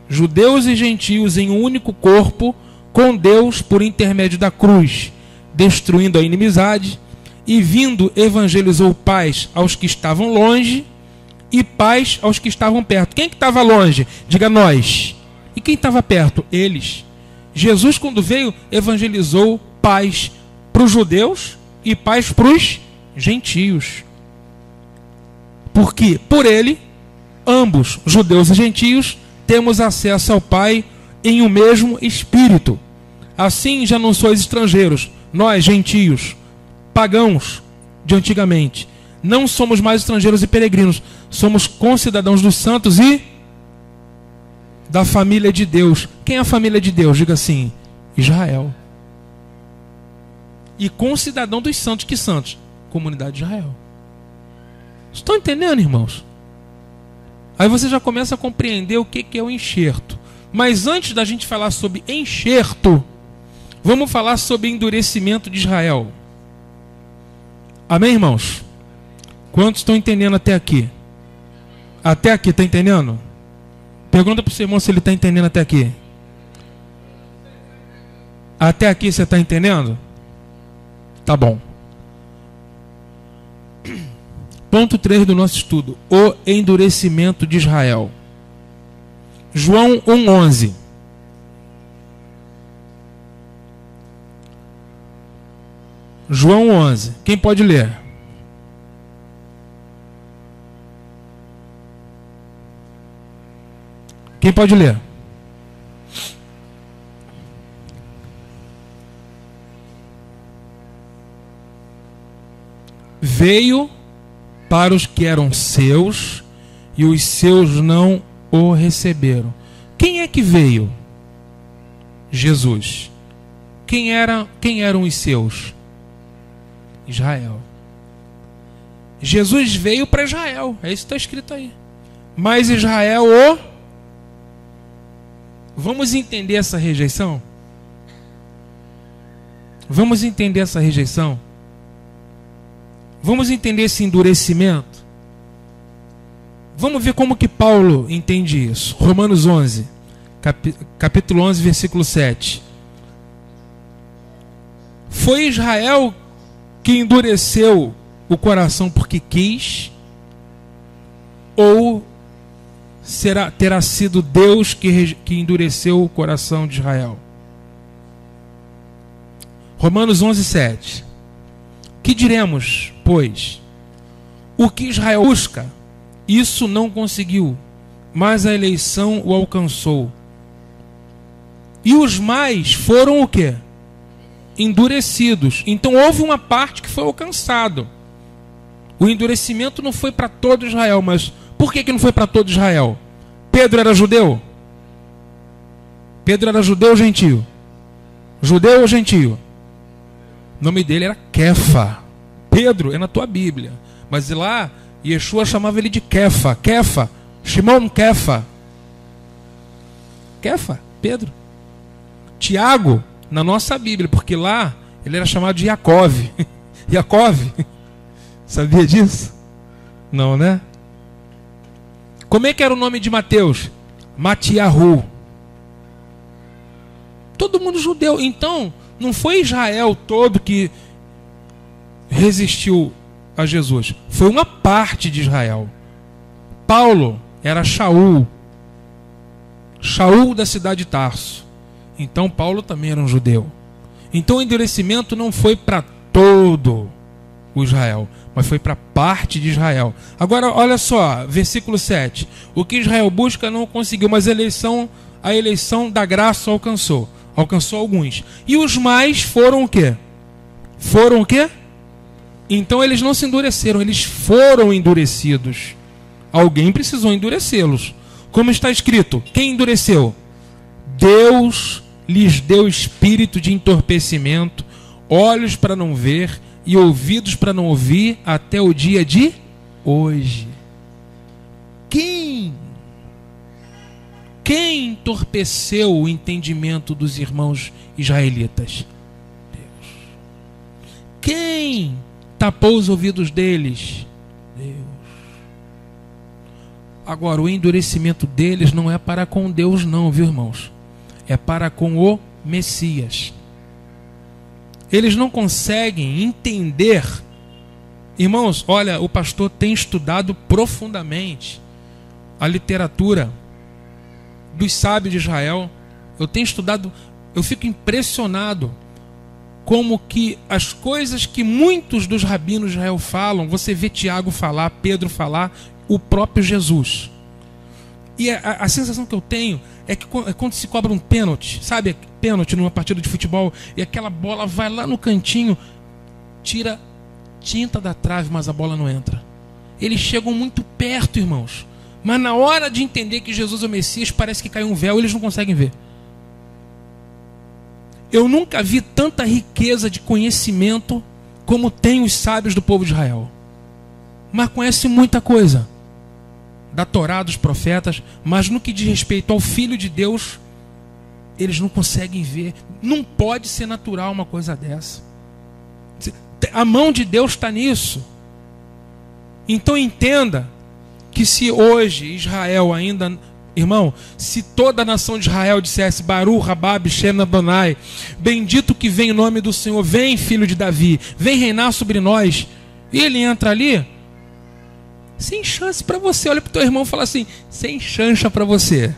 [SPEAKER 1] judeus e gentios, em um único corpo, com Deus por intermédio da cruz, destruindo a inimizade, e vindo evangelizou paz aos que estavam longe e paz aos que estavam perto. Quem que estava longe? Diga nós. E quem estava perto? Eles. Jesus, quando veio, evangelizou paz para os judeus e paz para os gentios. Porque por ele, ambos, judeus e gentios, temos acesso ao Pai em um mesmo Espírito. Assim já não sois estrangeiros, nós, gentios, pagãos de antigamente, não somos mais estrangeiros e peregrinos, somos concidadãos dos santos e da família de Deus. Quem é a família de Deus? Diga assim: Israel. E concidadão dos santos. Que santos? Comunidade de Israel. Estão entendendo, irmãos? Aí você já começa a compreender o que é o enxerto. Mas antes da gente falar sobre enxerto, vamos falar sobre endurecimento de Israel. Amém, irmãos? Quantos estão entendendo até aqui? Até aqui, está entendendo? Pergunta para o seu irmão se ele está entendendo até aqui. Até aqui você está entendendo? Tá bom. Ponto 3 do nosso estudo: o endurecimento de Israel. João 1,11. João 11. Quem pode ler? Quem pode ler? Veio para os que eram seus e os seus não o receberam. Quem é que veio? Jesus. Quem eram os seus? Israel. Jesus veio para Israel, é isso que está escrito aí. Mas Israel Vamos entender essa rejeição? Vamos entender essa rejeição? Vamos entender esse endurecimento? Vamos ver como que Paulo entende isso. Romanos 11. capítulo 11, versículo 7. Foi Israel que endureceu o coração porque quis? Ou terá sido Deus que endureceu o coração de Israel? Romanos 11, 7. Que diremos, pois? O que Israel busca, isso não conseguiu, mas a eleição o alcançou. E os mais foram o quê? Endurecidos. Então houve uma parte que foi alcançado. O endurecimento não foi para todo Israel, mas por que não foi para todo Israel? Pedro era judeu? Pedro era judeu ou gentio? Judeu ou gentio? O nome dele era Kefa. Pedro é na tua Bíblia, mas lá Yeshua chamava ele de Kefa. Kefa, Shimon Kefa. Kefa, Pedro. Tiago, na nossa Bíblia, porque lá ele era chamado de Yaakov. Yaakov, sabia disso? Não, né? Como é que era o nome de Mateus? Matiahu. Todo mundo judeu. Então, não foi Israel todo que resistiu a Jesus. Foi uma parte de Israel. Paulo era Shaul. Shaul da cidade de Tarso. Então Paulo também era um judeu. Então o endurecimento não foi para todo o Israel, mas foi para parte de Israel. Agora olha só, versículo 7. O que Israel busca não conseguiu, mas a eleição da graça alcançou. Alcançou alguns. E os mais foram o quê? Foram o quê? Então eles não se endureceram, eles foram endurecidos. Alguém precisou endurecê-los. Como está escrito, quem endureceu? Deus lhes deu espírito de entorpecimento, olhos para não ver e ouvidos para não ouvir, até o dia de hoje. Quem entorpeceu o entendimento dos irmãos israelitas? Deus. Quem tapou os ouvidos deles? Deus. Agora, o endurecimento deles não é para com Deus não, viu, irmãos? É para com o Messias. Eles não conseguem entender. Irmãos, olha, o pastor tem estudado profundamente a literatura dos sábios de Israel. Eu tenho estudado, eu fico impressionado como que as coisas que muitos dos rabinos de Israel falam, você vê Tiago falar, Pedro falar, o próprio Jesus. E a sensação que eu tenho é que quando se cobra um pênalti, sabe, pênalti numa partida de futebol, e aquela bola vai lá no cantinho, tira tinta da trave, mas a bola não entra. Eles chegam muito perto, irmãos, mas na hora de entender que Jesus é o Messias, parece que caiu um véu e eles não conseguem ver. Eu nunca vi tanta riqueza de conhecimento como tem os sábios do povo de Israel. Mas conhece muita coisa da Torá, dos profetas, mas no que diz respeito ao Filho de Deus, eles não conseguem ver. Não pode ser natural uma coisa dessa. A mão de Deus está nisso. Então entenda que se hoje Israel ainda... Irmão, se toda a nação de Israel dissesse Baruch, Rabab, Shem, Adonai, bendito que vem o nome do Senhor, vem filho de Davi, vem reinar sobre nós, e ele entra ali, sem chance para você. Olha para o teu irmão e fala assim, sem chance para você.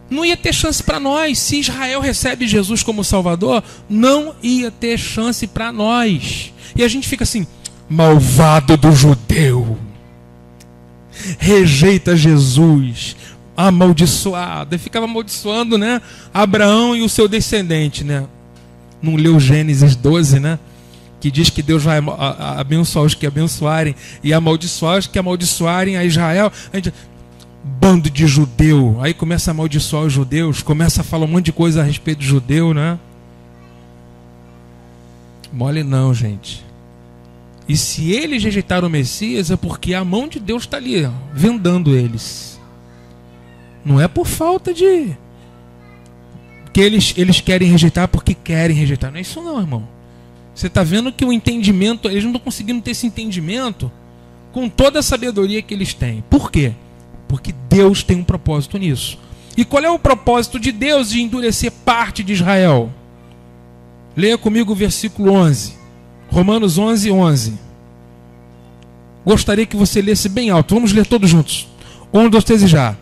[SPEAKER 1] Não ia ter chance para nós. Se Israel recebe Jesus como Salvador, não ia ter chance para nós. E a gente fica assim, malvado do judeu, rejeita Jesus, amaldiçoado. E ficava amaldiçoando, né, Abraão e o seu descendente, né? Não leu Gênesis 12, né? Que diz que Deus vai abençoar os que abençoarem e amaldiçoar os que amaldiçoarem a Israel. A gente, bando de judeu. Aí começa a amaldiçoar os judeus, começa a falar um monte de coisa a respeito do judeu, né? Mole não, gente. E se eles rejeitaram o Messias, é porque a mão de Deus está ali, ó, vendando eles. Não é por falta de... que eles querem rejeitar porque querem rejeitar. Não é isso não, irmão. Você está vendo que o entendimento, eles não estão conseguindo ter esse entendimento com toda a sabedoria que eles têm. Por quê? Porque Deus tem um propósito nisso. E qual é o propósito de Deus de endurecer parte de Israel? Leia comigo o versículo 11. Romanos 11, 11. Gostaria que você lesse bem alto. Vamos ler todos juntos. 1, 2, 3 e já.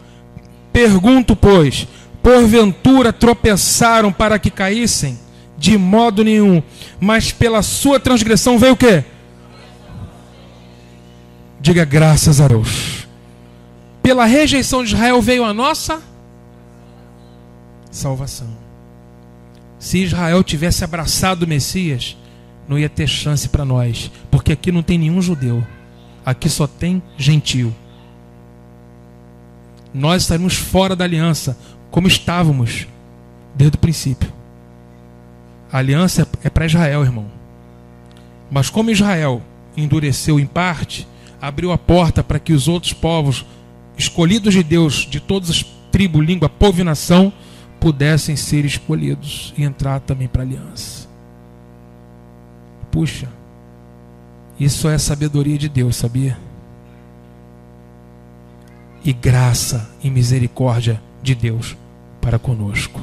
[SPEAKER 1] Pergunto, pois, porventura tropeçaram para que caíssem? De modo nenhum. Mas pela sua transgressão veio o quê? Diga graças a Deus. Pela rejeição de Israel veio a nossa salvação. Se Israel tivesse abraçado o Messias, não ia ter chance para nós, porque aqui não tem nenhum judeu, aqui só tem gentio. Nós estaríamos fora da aliança, como estávamos desde o princípio. A aliança é para Israel, irmão. Mas como Israel endureceu em parte, abriu a porta para que os outros povos escolhidos de Deus, de todas as tribos, língua, povo e nação, pudessem ser escolhidos e entrar também para a aliança. Puxa, isso é a sabedoria de Deus, sabia? E graça e misericórdia de Deus para conosco.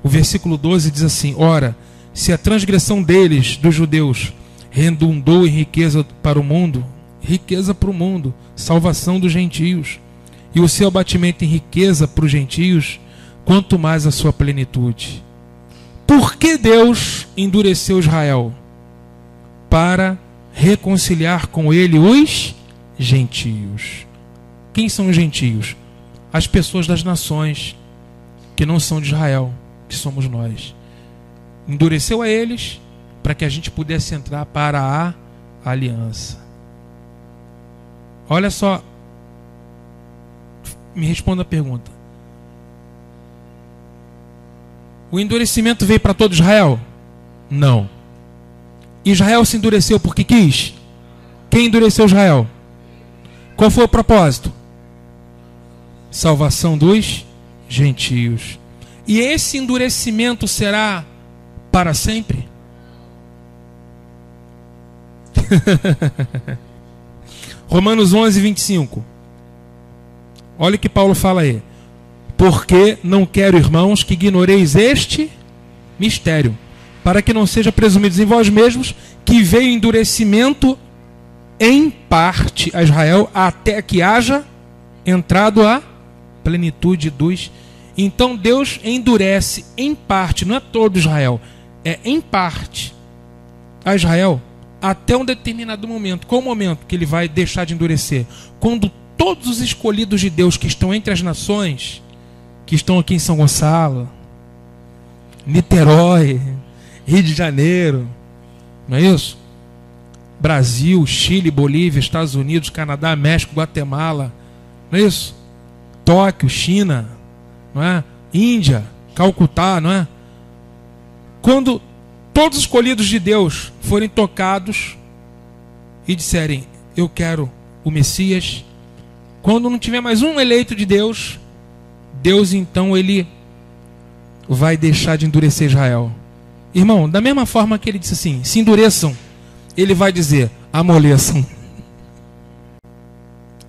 [SPEAKER 1] O versículo 12 diz assim: ora, se a transgressão deles, dos judeus, redundou em riqueza para o mundo, salvação dos gentios, e o seu abatimento em riqueza para os gentios, quanto mais a sua plenitude. Por que Deus endureceu Israel? Para reconciliar com ele os gentios. Quem são os gentios? As pessoas das nações que não são de Israel, que somos nós. Endureceu a eles para que a gente pudesse entrar para a aliança. Olha só, me responda a pergunta. O endurecimento veio para todo Israel? Não. Israel se endureceu porque quis? Quem endureceu Israel? Qual foi o propósito? Salvação dos gentios. E esse endurecimento será para sempre? Romanos 11, 25. Olha o que Paulo fala aí. Porque não quero, irmãos, que ignoreis este mistério, para que não seja presumidos em vós mesmos que veio endurecimento em parte a Israel, até que haja entrado a plenitude dos. Então Deus endurece em parte, não é todo Israel, é em parte a Israel, até um determinado momento. Qual o momento que ele vai deixar de endurecer? Quando todos os escolhidos de Deus que estão entre as nações, que estão aqui em São Gonçalo, Niterói, Rio de Janeiro, não é isso? Brasil, Chile, Bolívia, Estados Unidos, Canadá, México, Guatemala, não é isso? Tóquio, China, não é? Índia, Calcutá, não é? Quando todos os escolhidos de Deus forem tocados e disserem, eu quero o Messias, quando não tiver mais um eleito de Deus, Deus então ele vai deixar de endurecer Israel. Irmão, da mesma forma que ele disse assim, se endureçam, ele vai dizer, amoleçam.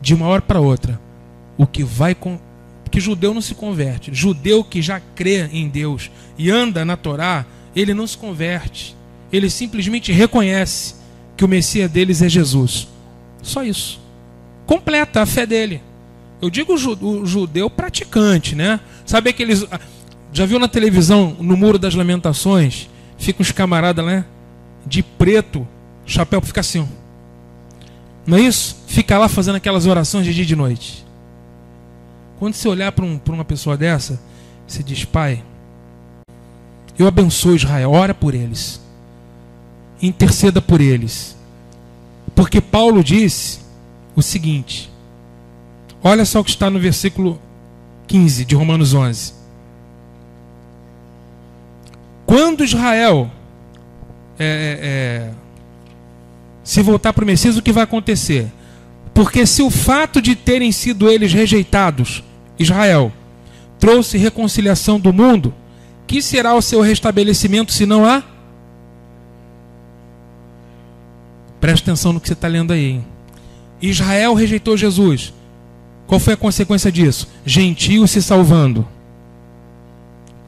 [SPEAKER 1] De uma hora para outra, o que vai com... Porque judeu não se converte. Judeu que já crê em Deus e anda na Torá, ele não se converte. Ele simplesmente reconhece que o Messias deles é Jesus. Só isso. Completa a fé dele. Eu digo o judeu praticante, né? Sabe aqueles... Já viu na televisão, no Muro das Lamentações, fica uns camaradas, né? De preto, chapéu fica assim, ó. Não é isso? Fica lá fazendo aquelas orações de dia e de noite. Quando você olhar para uma pessoa dessa, você diz, Pai, eu abençoo Israel, ora por eles, interceda por eles. Porque Paulo disse o seguinte, olha só o que está no versículo 15 de Romanos 11. Quando Israel se voltar para o Messias, o que vai acontecer? Porque se o fato de terem sido eles rejeitados, Israel, trouxe reconciliação do mundo, que será o seu restabelecimento se não há? Presta atenção no que você está lendo aí, hein? Israel rejeitou Jesus. Qual foi a consequência disso? Gentios se salvando.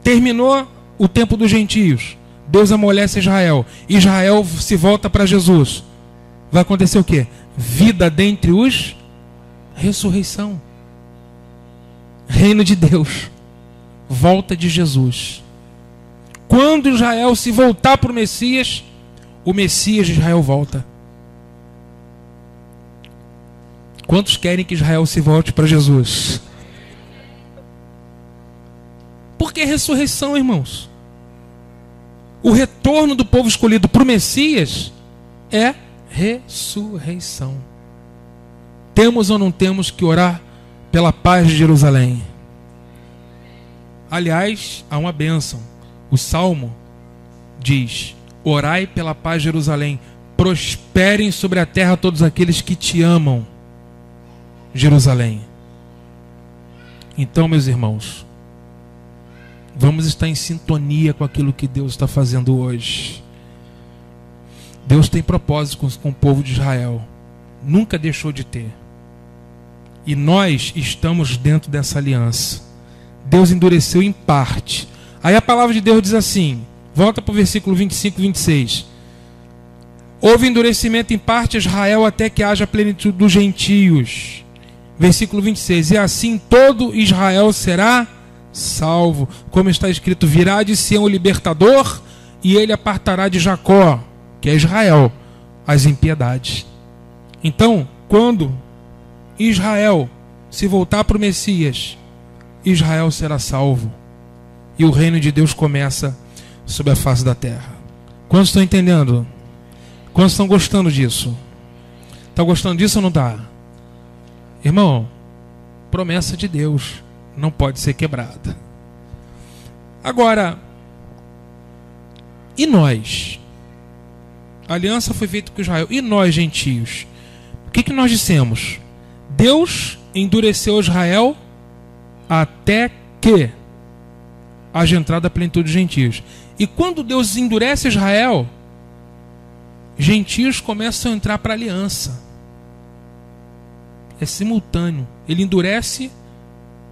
[SPEAKER 1] Terminou o tempo dos gentios. Deus amolece Israel. Israel se volta para Jesus. Vai acontecer o quê? Vida dentre os... ressurreição. Reino de Deus. Volta de Jesus. Quando Israel se voltar para o Messias de Israel volta. Quantos querem que Israel se volte para Jesus? Porque é ressurreição, irmãos. O retorno do povo escolhido para o Messias é ressurreição. Temos ou não temos que orar pela paz de Jerusalém? Aliás, há uma bênção. O Salmo diz: orai pela paz de Jerusalém, prosperem sobre a terra todos aqueles que te amam, Jerusalém. Então, meus irmãos, vamos estar em sintonia com aquilo que Deus está fazendo hoje. Deus tem propósitos com o povo de Israel. Nunca deixou de ter. E nós estamos dentro dessa aliança. Deus endureceu em parte. Aí a palavra de Deus diz assim, volta para o versículo 25 e 26. Houve endurecimento em parte a Israel até que haja plenitude dos gentios. Versículo 26. E assim todo Israel será salvo. Como está escrito, virá de Sião o libertador e ele apartará de Jacó, que é Israel, as impiedades. Então, quando Israel se voltar para o Messias, Israel será salvo. E o reino de Deus começa sobre a face da terra. Quantos estão entendendo? Quantos estão gostando disso? Está gostando disso ou não está? Irmão, promessa de Deus não pode ser quebrada. Agora, e nós? A aliança foi feita com Israel. E nós, gentios? O que nós dissemos? Deus endureceu Israel até que haja entrada a plenitude dos gentios. E quando Deus endurece Israel, gentios começam a entrar para a aliança. É simultâneo. Ele endurece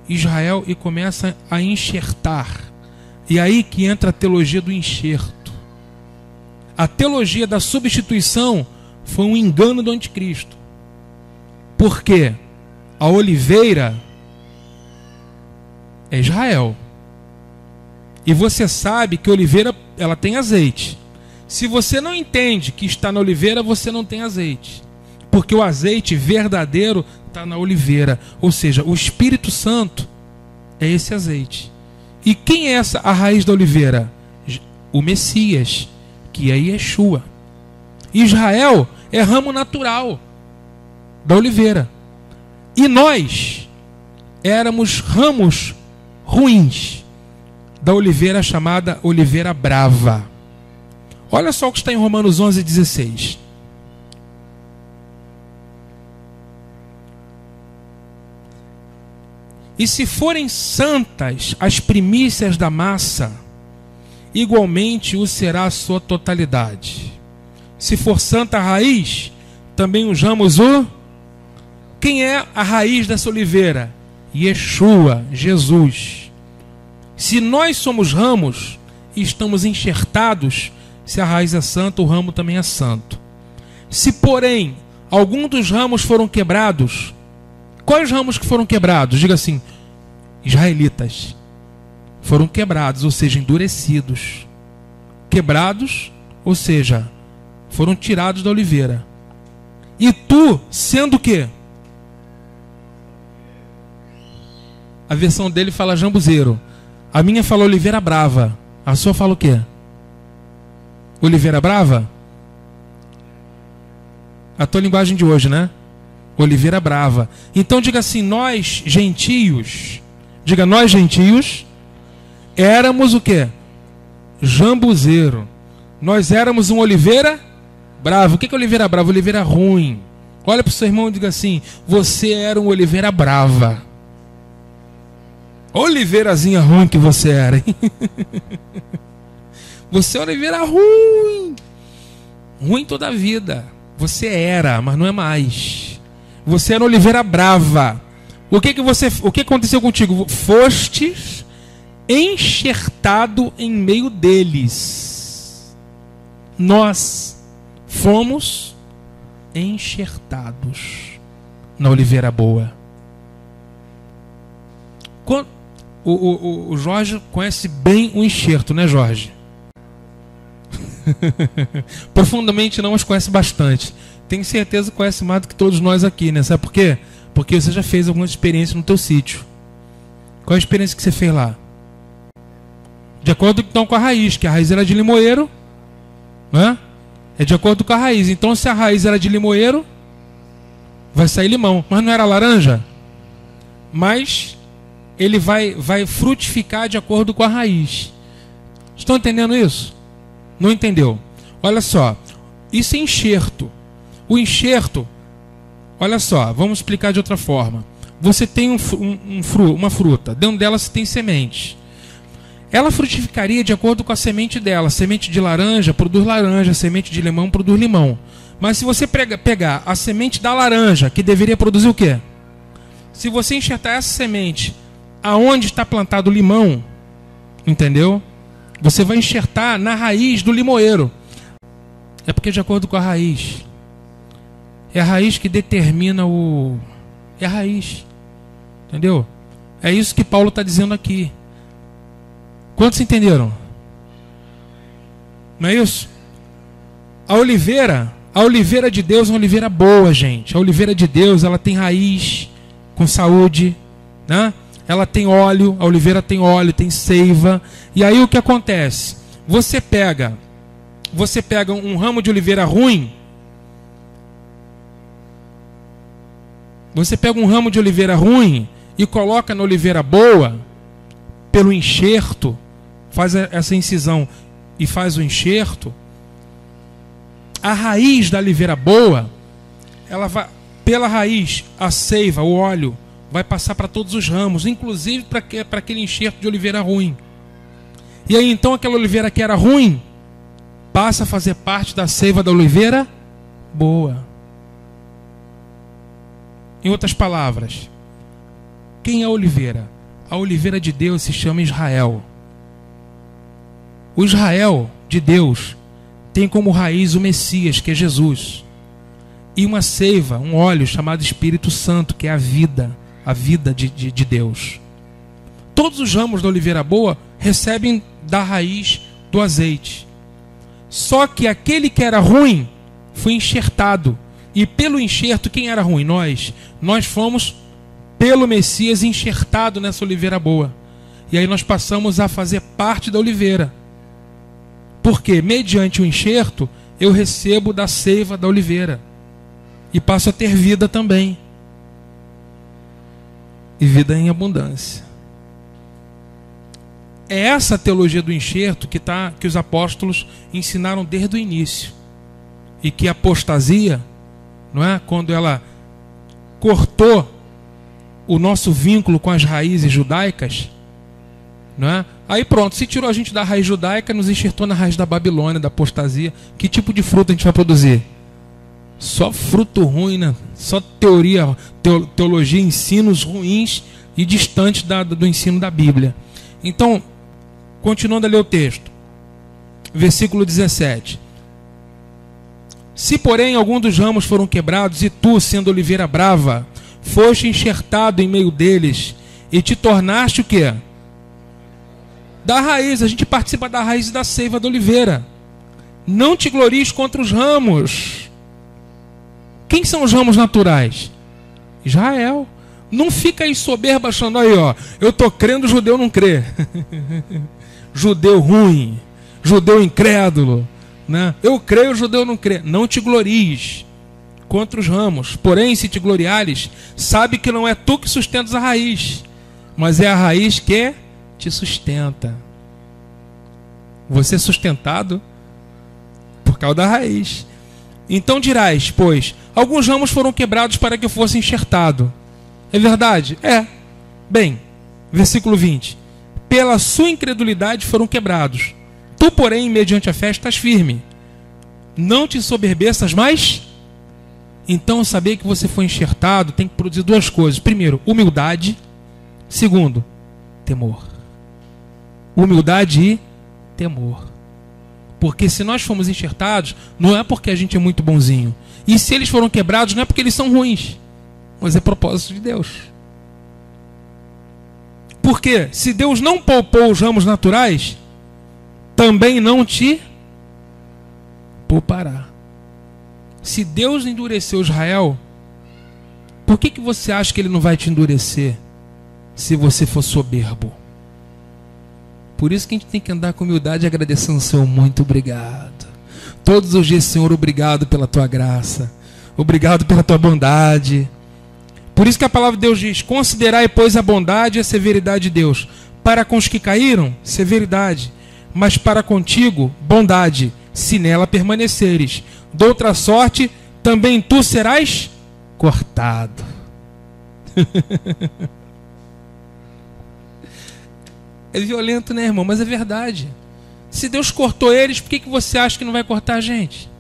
[SPEAKER 1] Israel e começa a enxertar. E aí que entra a teologia do enxerto. A teologia da substituição foi um engano do anticristo. Por quê? A oliveira é Israel. E você sabe que a oliveira ela tem azeite. Se você não entende que está na oliveira, você não tem azeite. Porque o azeite verdadeiro está na oliveira. Ou seja, o Espírito Santo é esse azeite. E quem é a raiz da oliveira? O Messias, que é Yeshua. Israel é ramo natural da oliveira. E nós éramos ramos ruins da oliveira chamada oliveira brava. Olha só o que está em Romanos 11:16. E se forem santas as primícias da massa, igualmente o será a sua totalidade. Se for santa a raiz, também os ramos o... Quem é a raiz dessa oliveira? Yeshua, Jesus. Se nós somos ramos e estamos enxertados, se a raiz é santa, o ramo também é santo. Se, porém, algum dos ramos foram quebrados, quais ramos que foram quebrados? Diga assim, israelitas. Foram quebrados, ou seja, endurecidos. Quebrados, ou seja, foram tirados da oliveira. E tu, sendo o quê? A versão dele fala jambuzeiro. A minha fala oliveira brava. A sua fala o quê? Oliveira brava? A tua linguagem de hoje, né? Oliveira brava. Então diga assim, nós gentios, diga nós gentios, éramos o quê? Jambuzeiro. Nós éramos um oliveira brava. O que é oliveira brava? Oliveira ruim. Olha para o seu irmão e diga assim, você era um oliveira brava. Oliveirazinha ruim que você era, hein? Você é oliveira ruim. Ruim toda a vida. Você era, mas não é mais. Você era oliveira brava. O que aconteceu contigo? Fostes enxertado em meio deles. Nós fomos enxertados na oliveira boa. O Jorge conhece bem o enxerto, né, Jorge? Profundamente não, mas conhece bastante. Tenho certeza que conhece mais do que todos nós aqui, né? Sabe por quê? Porque você já fez alguma experiência no teu sítio. Qual é a experiência que você fez lá? De acordo então com a raiz, que a raiz era de limoeiro, né? É de acordo com a raiz. Então, se a raiz era de limoeiro, vai sair limão. Mas não era laranja? Mas ele vai frutificar de acordo com a raiz. Estão entendendo isso? Não entendeu? Olha só. Isso é enxerto. O enxerto, olha só, vamos explicar de outra forma. Você tem uma fruta. Dentro dela você tem sementes. Ela frutificaria de acordo com a semente dela. Semente de laranja produz laranja, semente de limão produz limão. Mas se você pegar a semente da laranja, que deveria produzir o quê? Se você enxertar essa semente aonde está plantado o limão, entendeu? Você vai enxertar na raiz do limoeiro. É porque é de acordo com a raiz. É a raiz que determina o... É a raiz. Entendeu? É isso que Paulo está dizendo aqui. Quantos entenderam? Não é isso? A oliveira de Deus é uma oliveira boa, gente. A oliveira de Deus, ela tem raiz, com saúde, né? Ela tem óleo, a oliveira tem óleo, tem seiva. E aí o que acontece? Você pega um ramo de oliveira ruim, e coloca na oliveira boa, pelo enxerto, faz essa incisão e faz o enxerto, a raiz da oliveira boa, ela vai, pela raiz, a seiva, o óleo, vai passar para todos os ramos, inclusive para aquele enxerto de oliveira ruim. E aí então aquela oliveira que era ruim, passa a fazer parte da seiva da oliveira boa. Em outras palavras, quem é a oliveira? A oliveira de Deus se chama Israel. O Israel de Deus tem como raiz o Messias, que é Jesus. E uma seiva, um óleo chamado Espírito Santo, que é a vida de Deus. Todos os ramos da oliveira boa recebem da raiz do azeite. Só que aquele que era ruim foi enxertado. E pelo enxerto, quem era ruim? Nós fomos, pelo Messias, enxertado nessa oliveira boa. E aí nós passamos a fazer parte da oliveira. Porque, mediante o enxerto, eu recebo da seiva da oliveira. E passo a ter vida também. E vida em abundância. É essa a teologia do enxerto que os apóstolos ensinaram desde o início. E que a apostasia, não é? Quando ela cortou o nosso vínculo com as raízes judaicas, não é? Aí pronto, se tirou a gente da raiz judaica, nos enxertou na raiz da Babilônia, da apostasia. Que tipo de fruto a gente vai produzir? Só fruto ruim, né? Só teologia, ensinos ruins e distantes do ensino da Bíblia. Então, continuando a ler o texto, versículo 17. Se, porém, algum dos ramos foram quebrados, e tu, sendo oliveira brava, foste enxertado em meio deles, e te tornaste o quê? Da raiz. A gente participa da raiz e da seiva da oliveira. Não te glories contra os ramos. Quem são os ramos naturais? Israel. Não fica aí soberba achando aí, ó, eu tô crendo, o judeu não crê. Judeu ruim, judeu incrédulo, né? Eu creio, o judeu não crê. Não te glories contra os ramos. Porém, se te gloriares, sabe que não é tu que sustentas a raiz, mas é a raiz que te sustenta. Você é sustentado por causa da raiz. Então dirás, pois, alguns ramos foram quebrados para que eu fosse enxertado. É verdade? É. Bem, versículo 20. Pela sua incredulidade foram quebrados. Tu, porém, mediante a fé, estás firme. Não te ensoberbeças mais. Então, saber que você foi enxertado tem que produzir duas coisas. Primeiro, humildade. Segundo, temor. Humildade e temor. Porque se nós fomos enxertados, não é porque a gente é muito bonzinho. E se eles foram quebrados, não é porque eles são ruins, mas é propósito de Deus. Porque se Deus não poupou os ramos naturais, também não te poupará. Se Deus endureceu Israel, por que você acha que Ele não vai te endurecer se você for soberbo? Por isso que a gente tem que andar com humildade e agradecendo ao Senhor. Muito obrigado. Todos os dias, Senhor, obrigado pela Tua graça. Obrigado pela Tua bondade. Por isso que a palavra de Deus diz: considerai, pois, a bondade e a severidade de Deus. Para com os que caíram, severidade. Mas para contigo, bondade, se nela permaneceres. De outra sorte, também tu serás cortado. É violento, né, irmão? Mas é verdade. Se Deus cortou eles, por que você acha que não vai cortar a gente?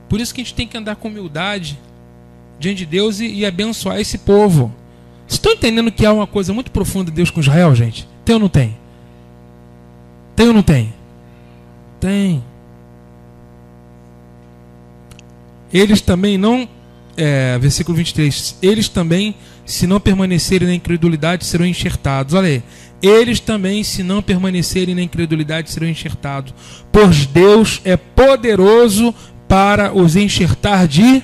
[SPEAKER 1] Por isso que a gente tem que andar com humildade diante de Deus e abençoar esse povo. Vocês estão entendendo que há uma coisa muito profunda de Deus com Israel, gente? Tem ou não tem? Tem ou não tem? Tem. Eles também não... versículo 23. Eles também, se não permanecerem na incredulidade, serão enxertados. Olha aí. Eles também, se não permanecerem na incredulidade, serão enxertados. Pois Deus é poderoso para os enxertar de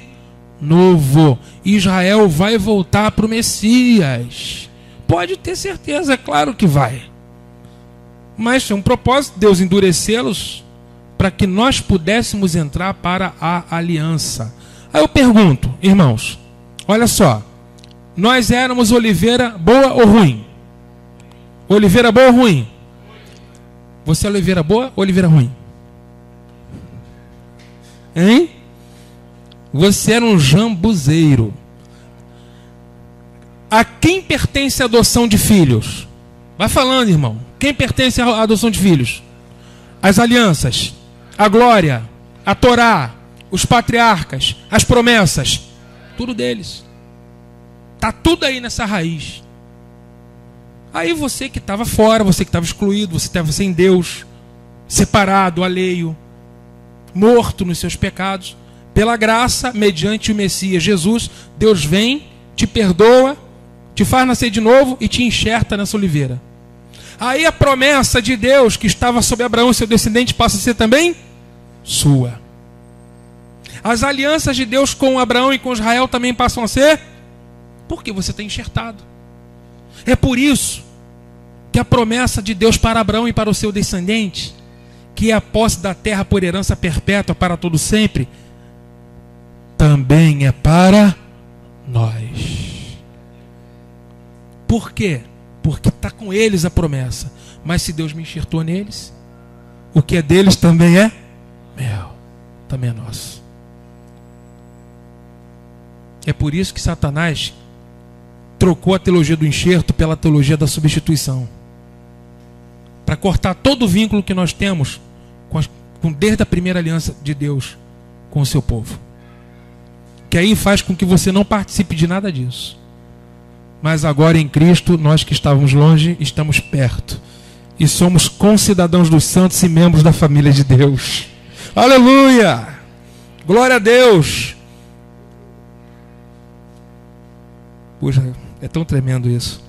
[SPEAKER 1] novo. Israel vai voltar para o Messias. Pode ter certeza, é claro que vai. Mas é um propósito de Deus endurecê-los para que nós pudéssemos entrar para a aliança. Aí eu pergunto, irmãos, olha só. Nós éramos oliveira boa ou ruim? Oliveira boa ou ruim? Você é oliveira boa ou oliveira ruim? Hein? Você era um jambuzeiro. A quem pertence a adoção de filhos? Vai falando, irmão. Quem pertence à adoção de filhos? As alianças, a glória, a Torá, os patriarcas, as promessas. Tudo deles. Está tudo aí nessa raiz. Aí você que estava fora, você que estava excluído, você estava sem Deus, separado, alheio, morto nos seus pecados, pela graça, mediante o Messias Jesus, Deus vem, te perdoa, te faz nascer de novo e te enxerta nessa oliveira. Aí a promessa de Deus que estava sobre Abraão e seu descendente passa a ser também sua. As alianças de Deus com Abraão e com Israel também passam a ser, porque você está enxertado. É por isso que a promessa de Deus para Abraão e para o seu descendente, que é a posse da terra por herança perpétua para todo sempre, também é para nós. Por quê? Porque está com eles a promessa. Mas se Deus me enxertou neles, o que é deles também é meu, também é nosso. É por isso que Satanás trocou a teologia do enxerto pela teologia da substituição, para cortar todo o vínculo que nós temos desde a primeira aliança de Deus com o seu povo. Que aí faz com que você não participe de nada disso. Mas agora em Cristo, nós que estávamos longe, estamos perto. E somos concidadãos dos santos e membros da família de Deus. Aleluia! Glória a Deus! Puxa, é tão tremendo isso.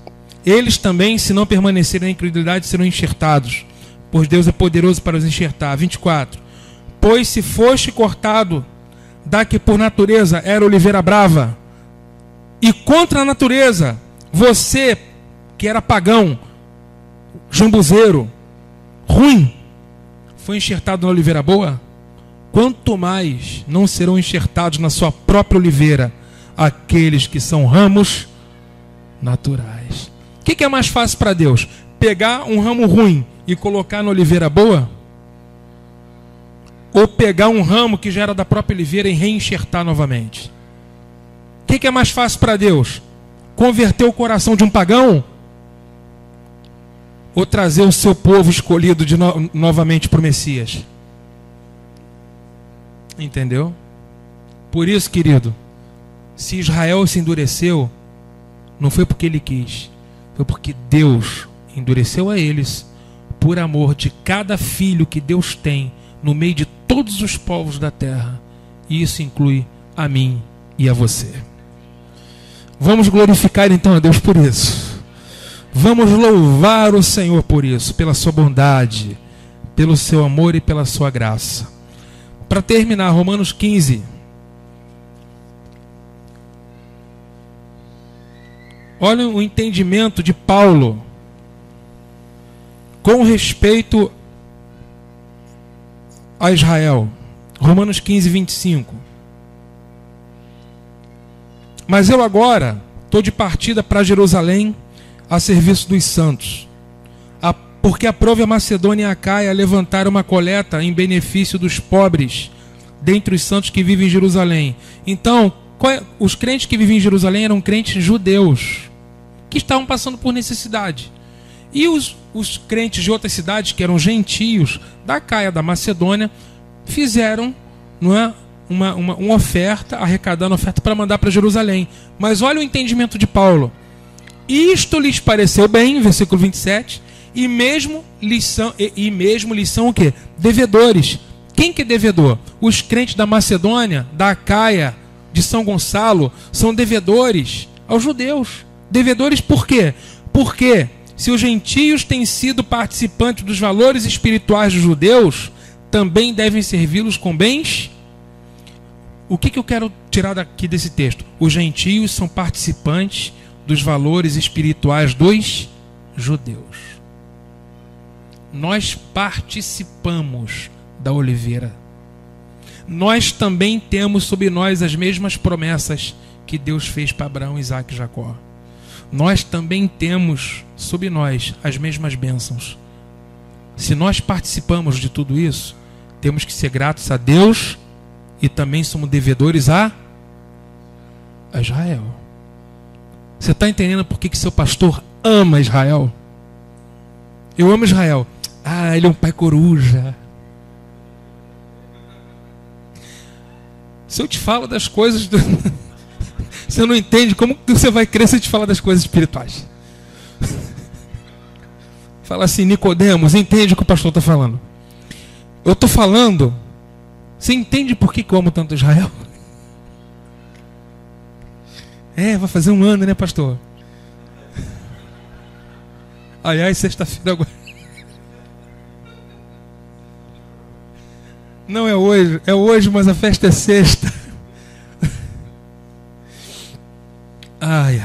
[SPEAKER 1] Eles também, se não permanecerem na incredulidade, serão enxertados, pois Deus é poderoso para os enxertar. 24. Pois se foste cortado da que por natureza era oliveira brava, e contra a natureza, você que era pagão, jambuzeiro, ruim, foi enxertado na oliveira boa, quanto mais não serão enxertados na sua própria oliveira aqueles que são ramos naturais. O que é mais fácil para Deus? Pegar um ramo ruim e colocar na oliveira boa? Ou pegar um ramo que já era da própria oliveira e reenxertar novamente? O que é mais fácil para Deus? Converter o coração de um pagão? Ou trazer o seu povo escolhido novamente para o Messias? Entendeu? Por isso, querido, se Israel se endureceu, não foi porque ele quis, foi porque Deus endureceu a eles por amor de cada filho que Deus tem no meio de todos os povos da terra. E isso inclui a mim e a você. Vamos glorificar então a Deus por isso. Vamos louvar o Senhor por isso, pela sua bondade, pelo seu amor e pela sua graça. Para terminar, Romanos 15. Olha o entendimento de Paulo com respeito a Israel. Romanos 15, 25. Mas eu agora estou de partida para Jerusalém a serviço dos santos, porque aprove a Macedônia e a Acaia levantar uma coleta em benefício dos pobres dentre os santos que vivem em Jerusalém. Então, os crentes que vivem em Jerusalém eram crentes judeus que estavam passando por necessidade. E os crentes de outras cidades, que eram gentios da Acaia, da Macedônia, fizeram, não é, uma oferta, arrecadando oferta para mandar para Jerusalém. Mas olha o entendimento de Paulo. Isto lhes pareceu bem, versículo 27, e mesmo lhes são o quê? Devedores. Quem que é devedor? Os crentes da Macedônia, da Acaia, de São Gonçalo, são devedores aos judeus. Devedores por quê? Porque se os gentios têm sido participantes dos valores espirituais dos judeus, também devem servi-los com bens. O que eu quero tirar daqui desse texto? Os gentios são participantes dos valores espirituais dos judeus. Nós participamos da oliveira. Nós também temos sobre nós as mesmas promessas que Deus fez para Abraão, Isaque e Jacó. Nós também temos sobre nós as mesmas bênçãos. Se nós participamos de tudo isso, temos que ser gratos a Deus e também somos devedores a Israel. Você está entendendo por que seu pastor ama Israel? Eu amo Israel. Ah, ele é um pai coruja. Se eu te falo das coisas você não entende como que você vai crer se eu te falar das coisas espirituais. Fala assim, Nicodemos, entende o que o pastor está falando? Eu estou falando. Você entende por que eu amo tanto Israel? Vai fazer um ano, né, pastor? Aliás, sexta-feira agora. Não é hoje, mas a festa é sexta. Ai.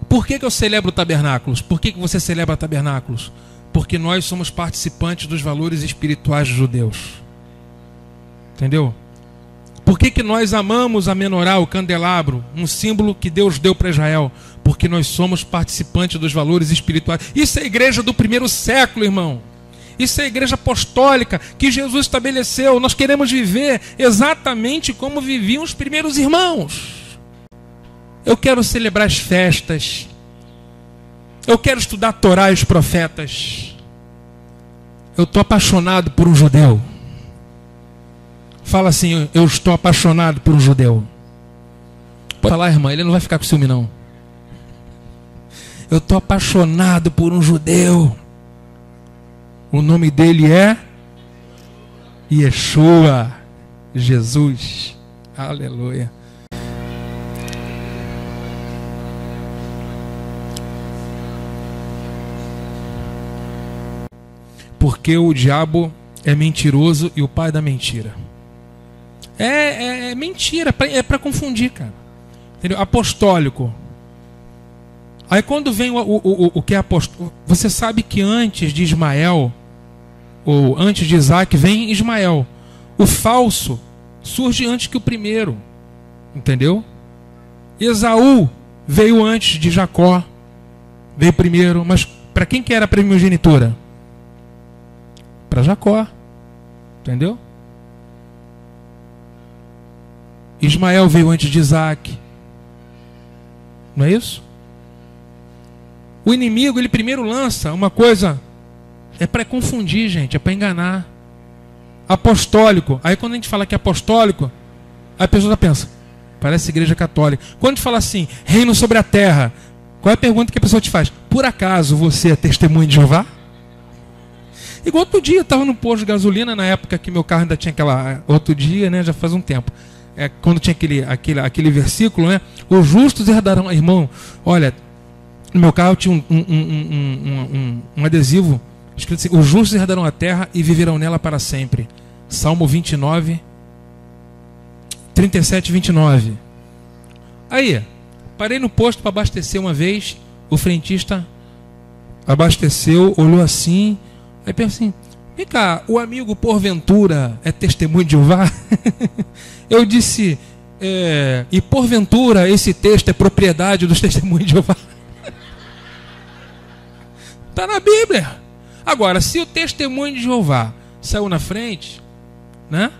[SPEAKER 1] Por que eu celebro tabernáculos? Por que você celebra tabernáculos? Porque nós somos participantes dos valores espirituais dos judeus. Entendeu? Por que nós amamos a menorá, o candelabro, um símbolo que Deus deu para Israel? Porque nós somos participantes dos valores espirituais. Isso é a igreja do primeiro século, irmão. Isso é a igreja apostólica que Jesus estabeleceu. Nós queremos viver exatamente como viviam os primeiros irmãos. Eu quero celebrar as festas. Eu quero estudar a Torá e os profetas. Eu estou apaixonado por um judeu. Fala assim, eu estou apaixonado por um judeu. Pode falar, irmã, ele não vai ficar com ciúme, não. Eu estou apaixonado por um judeu. O nome dele é Yeshua, Jesus. Aleluia. Porque o diabo é mentiroso e o pai da mentira. É mentira, é para confundir, cara. Entendeu? Apostólico. Aí quando vem o que é apostólico, você sabe que antes de Ismael, ou antes de Isaac, vem Ismael. O falso surge antes que o primeiro. Entendeu? Esaú veio antes de Jacó. Veio primeiro. Mas para quem que era a primogenitura? Para Jacó. Entendeu? Ismael veio antes de Isaac. Não é isso? O inimigo, ele primeiro lança uma coisa É para confundir, gente, é para enganar. Apostólico. Aí quando a gente fala que é apostólico, a pessoa pensa, parece igreja católica. Quando a gente fala assim, reino sobre a terra, qual é a pergunta que a pessoa te faz? Por acaso você é testemunho de Jeová? Igual outro dia, eu estava no posto de gasolina, na época que meu carro ainda tinha aquela... Outro dia, né, já faz um tempo. Quando tinha aquele versículo, né? Os justos herdarão... Irmão, olha, no meu carro tinha um adesivo escrito assim, os justos herdarão a terra e viverão nela para sempre. Salmo 29, 37, 29. Aí, parei no posto para abastecer uma vez, o frentista abasteceu, olhou assim, aí pensei assim, vem cá, o amigo porventura é testemunho de Jeová? Eu disse, e porventura esse texto é propriedade dos testemunhos de Jeová? Está na Bíblia. Agora, se o testemunho de Jeová saiu na frente, né?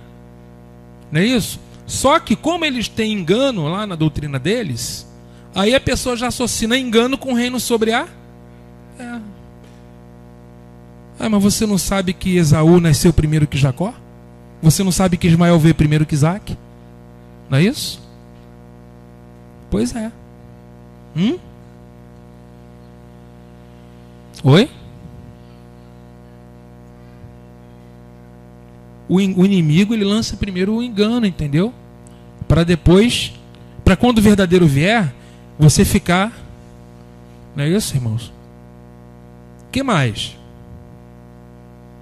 [SPEAKER 1] Não é isso? Só que como eles têm engano lá na doutrina deles, aí a pessoa já associa engano com o reino sobre a... mas você não sabe que Esaú nasceu primeiro que Jacó? Você não sabe que Ismael veio primeiro que Isaac? Não é isso? Pois é. Oi? O inimigo, ele lança primeiro o engano, entendeu? Para depois, para quando o verdadeiro vier, você ficar... Não é isso, irmãos? O que mais?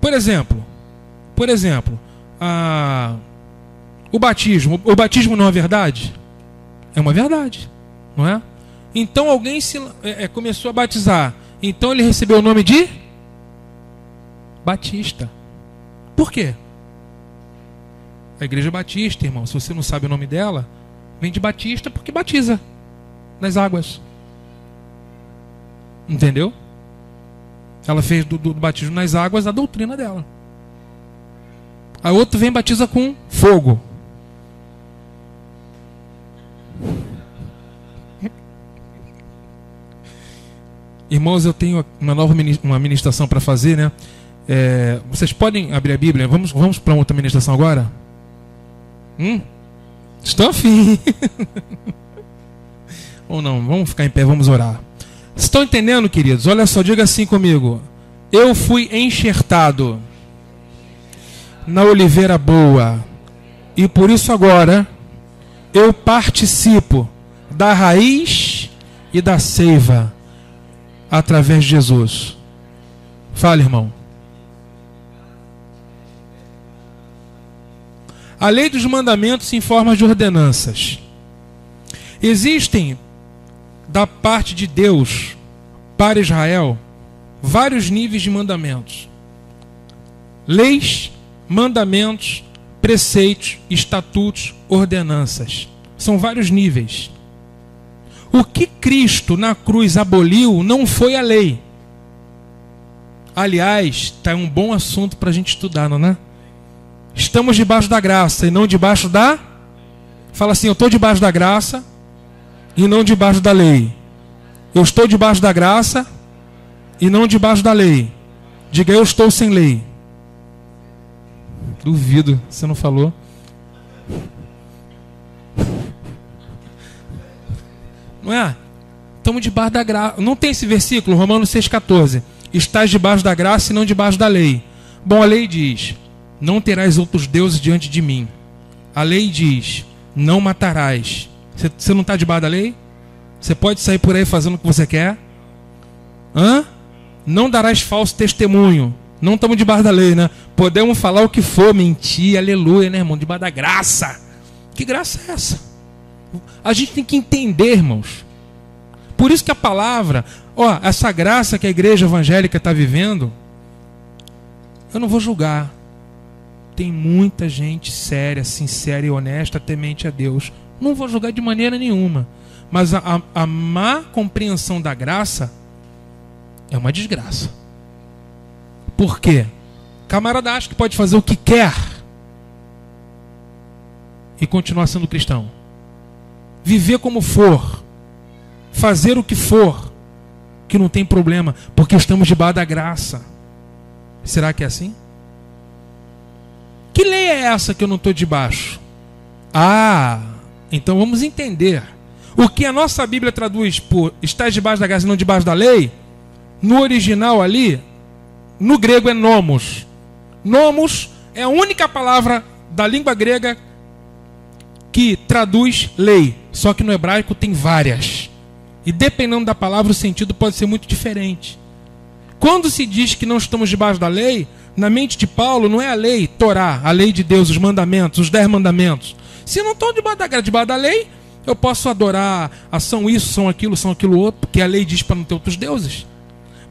[SPEAKER 1] Por exemplo, o batismo. O batismo não é verdade? É uma verdade, não é? Então alguém começou a batizar. Então ele recebeu o nome de Batista. Por quê? A igreja batista, irmão, se você não sabe o nome dela, vem de Batista porque batiza nas águas. Entendeu? Ela fez do batismo nas águas a doutrina dela. A outra vem e batiza com fogo. Irmãos, eu tenho uma ministração para fazer, né? Vocês podem abrir a Bíblia? Vamos para outra ministração agora? Estou afim. Ou não? Vamos ficar em pé, vamos orar. Estão entendendo, queridos? Olha só, diga assim comigo. Eu fui enxertado na oliveira boa, e por isso agora eu participo da raiz e da seiva através de Jesus. Fala, irmão. A lei dos mandamentos em forma de ordenanças. Existem, da parte de Deus para Israel, vários níveis de mandamentos. Leis, mandamentos, preceitos, estatutos, ordenanças. São vários níveis. O que Cristo na cruz aboliu não foi a lei. Aliás, está um bom assunto para a gente estudar, não é? Estamos debaixo da graça e não debaixo da... Fala assim, eu estou debaixo da graça e não debaixo da lei. Eu estou debaixo da graça e não debaixo da lei. Diga, eu estou sem lei. Duvido, você não falou. Não é? Estamos debaixo da graça. Não tem esse versículo, Romanos 6,14. Estás debaixo da graça e não debaixo da lei. Bom, a lei diz, não terás outros deuses diante de mim. A lei diz, não matarás. Você não está debaixo da lei? Você pode sair por aí fazendo o que você quer? Não darás falso testemunho. Não estamos debaixo da lei, né? Podemos falar o que for, mentir, aleluia, né, irmão? Debaixo da graça. Que graça é essa? A gente tem que entender, irmãos. Por isso que a palavra, essa graça que a igreja evangélica está vivendo, eu não vou julgar. Tem muita gente séria, sincera e honesta, temente a Deus. Não vou julgar de maneira nenhuma. Mas a má compreensão da graça é uma desgraça. Por quê? Camarada acha que pode fazer o que quer e continuar sendo cristão. Viver como for, fazer o que for, que não tem problema, porque estamos debaixo da graça. Será que é assim? Que lei é essa que eu não estou debaixo? Ah, então vamos entender. O que a nossa Bíblia traduz por estás debaixo da graça e não debaixo da lei, no original ali, no grego é nomos. Nomos é a única palavra da língua grega que traduz lei. Só que no hebraico tem várias. E dependendo da palavra, o sentido pode ser muito diferente. Quando se diz que não estamos debaixo da lei, na mente de Paulo não é a lei, Torá, a lei de Deus, os mandamentos, os 10 mandamentos. Se não estou debaixo da lei, eu posso adorar são isso, são aquilo outro, porque a lei diz para não ter outros deuses.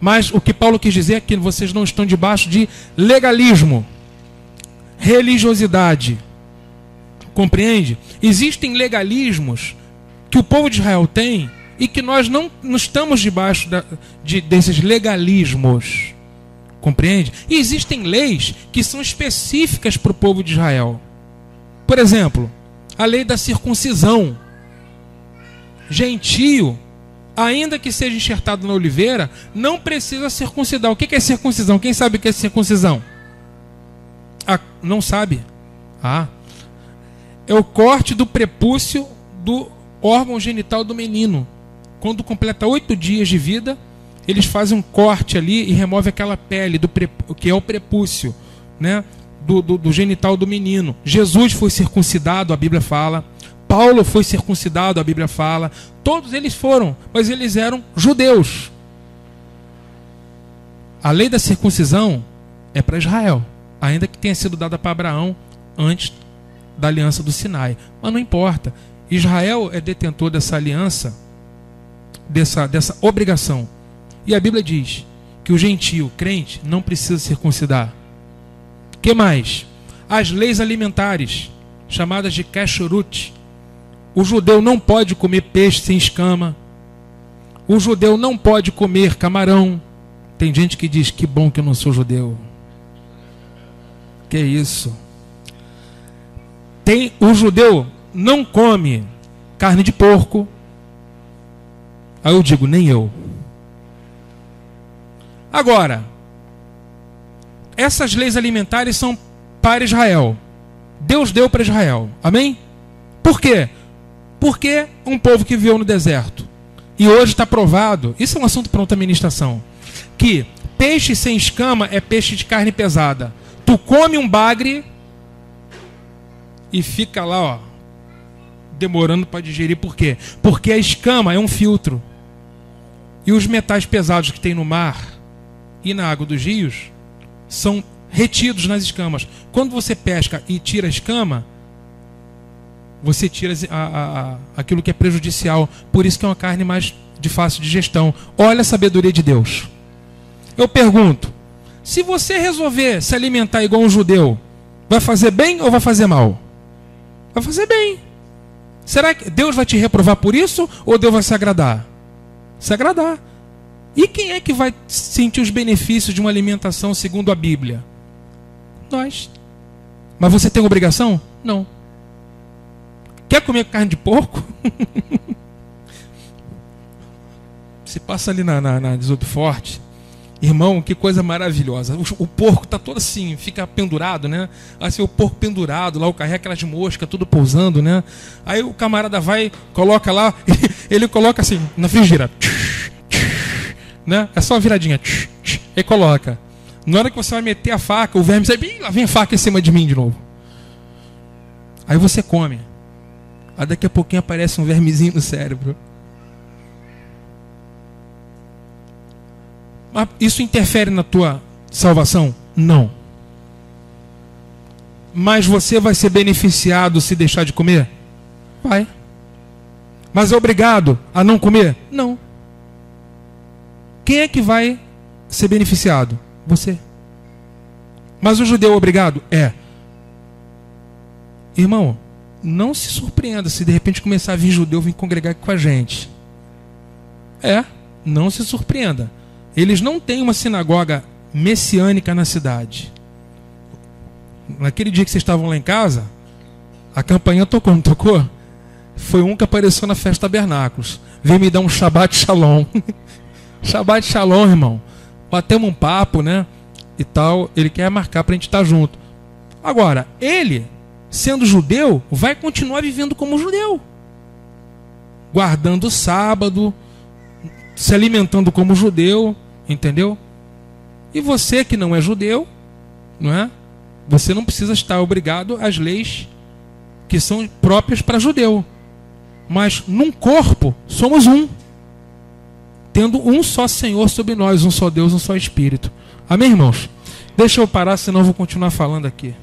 [SPEAKER 1] Mas o que Paulo quis dizer é que vocês não estão debaixo de legalismo, religiosidade. Compreende? Existem legalismos que o povo de Israel tem e que nós não estamos debaixo desses legalismos. Compreende? E existem leis que são específicas para o povo de Israel. Por exemplo, a lei da circuncisão. Gentio, ainda que seja enxertado na oliveira, não precisa circuncidar. O que é circuncisão? Quem sabe o que é circuncisão? Ah, não sabe? Ah, é o corte do prepúcio do órgão genital do menino. Quando completa 8 dias de vida, eles fazem um corte ali e removem aquela pele, que é o prepúcio, né, do genital do menino. Jesus foi circuncidado, a Bíblia fala. Paulo foi circuncidado, a Bíblia fala. Todos eles foram, mas eles eram judeus. A lei da circuncisão é para Israel, ainda que tenha sido dada para Abraão antes da aliança do Sinai. Mas não importa. Israel é detentor dessa aliança, dessa obrigação. E a Bíblia diz que o gentio, crente, não precisa circuncidar. O que mais? As leis alimentares, chamadas de kashrut. O judeu não pode comer peixe sem escama. O judeu não pode comer camarão. Tem gente que diz, que bom que eu não sou judeu. Que isso? O judeu não come carne de porco. Aí eu digo, nem eu. Agora, essas leis alimentares são para Israel. Deus deu para Israel. Amém? Por quê? Porque um povo que viveu no deserto e hoje está provado, isso é um assunto para outra ministração, que peixe sem escama é peixe de carne pesada. Tu come um bagre e fica lá, ó, demorando para digerir. Por quê? Porque a escama é um filtro. E os metais pesados que tem no mar e na água dos rios são retidos nas escamas. Quando você pesca e tira a escama, você tira aquilo que é prejudicial. Por isso que é uma carne mais de fácil digestão. Olha a sabedoria de Deus. Eu pergunto, se você resolver se alimentar igual um judeu, vai fazer bem ou vai fazer mal? Vai fazer bem. Será que Deus vai te reprovar por isso ou Deus vai se agradar? Se agradar. E quem é que vai sentir os benefícios de uma alimentação segundo a Bíblia? Nós. Mas você tem obrigação? Não. Quer comer carne de porco? Você passa ali na 18 Forte. Irmão, que coisa maravilhosa. O porco está todo assim, fica pendurado, né? Assim, o porco pendurado lá, o carrega aquelas moscas, tudo pousando, né? Aí o camarada vai, coloca lá, ele coloca assim, na frigideira, né? É só uma viradinha, e coloca. Na hora que você vai meter a faca, o verme sai, lá vem a faca em cima de mim de novo. Aí você come. Aí daqui a pouquinho aparece um vermezinho no cérebro. Mas isso interfere na tua salvação? Não. Mas você vai ser beneficiado se deixar de comer? Vai. Mas é obrigado a não comer? Não. Quem é que vai ser beneficiado? Você. Mas o judeu é obrigado? É. Irmão, não se surpreenda se de repente começar a vir judeu vir congregar aqui com a gente. Não se surpreenda. Eles não têm uma sinagoga messiânica na cidade. Naquele dia que vocês estavam lá em casa, a campainha tocou, não tocou? Foi um que apareceu na festa Tabernáculos. Veio me dar um Shabbat Shalom. Shabbat Shalom, irmão. Batemos um papo, né? e tal, ele quer marcar para a gente estar junto. Agora, ele, sendo judeu, vai continuar vivendo como judeu, guardando o sábado, se alimentando como judeu, entendeu? E você que não é judeu, não é? Você não precisa estar obrigado às leis que são próprias para judeu. Mas num corpo somos um, tendo um só Senhor sobre nós, um só Deus, um só Espírito. Amém, irmãos? Deixa eu parar, senão eu vou continuar falando aqui.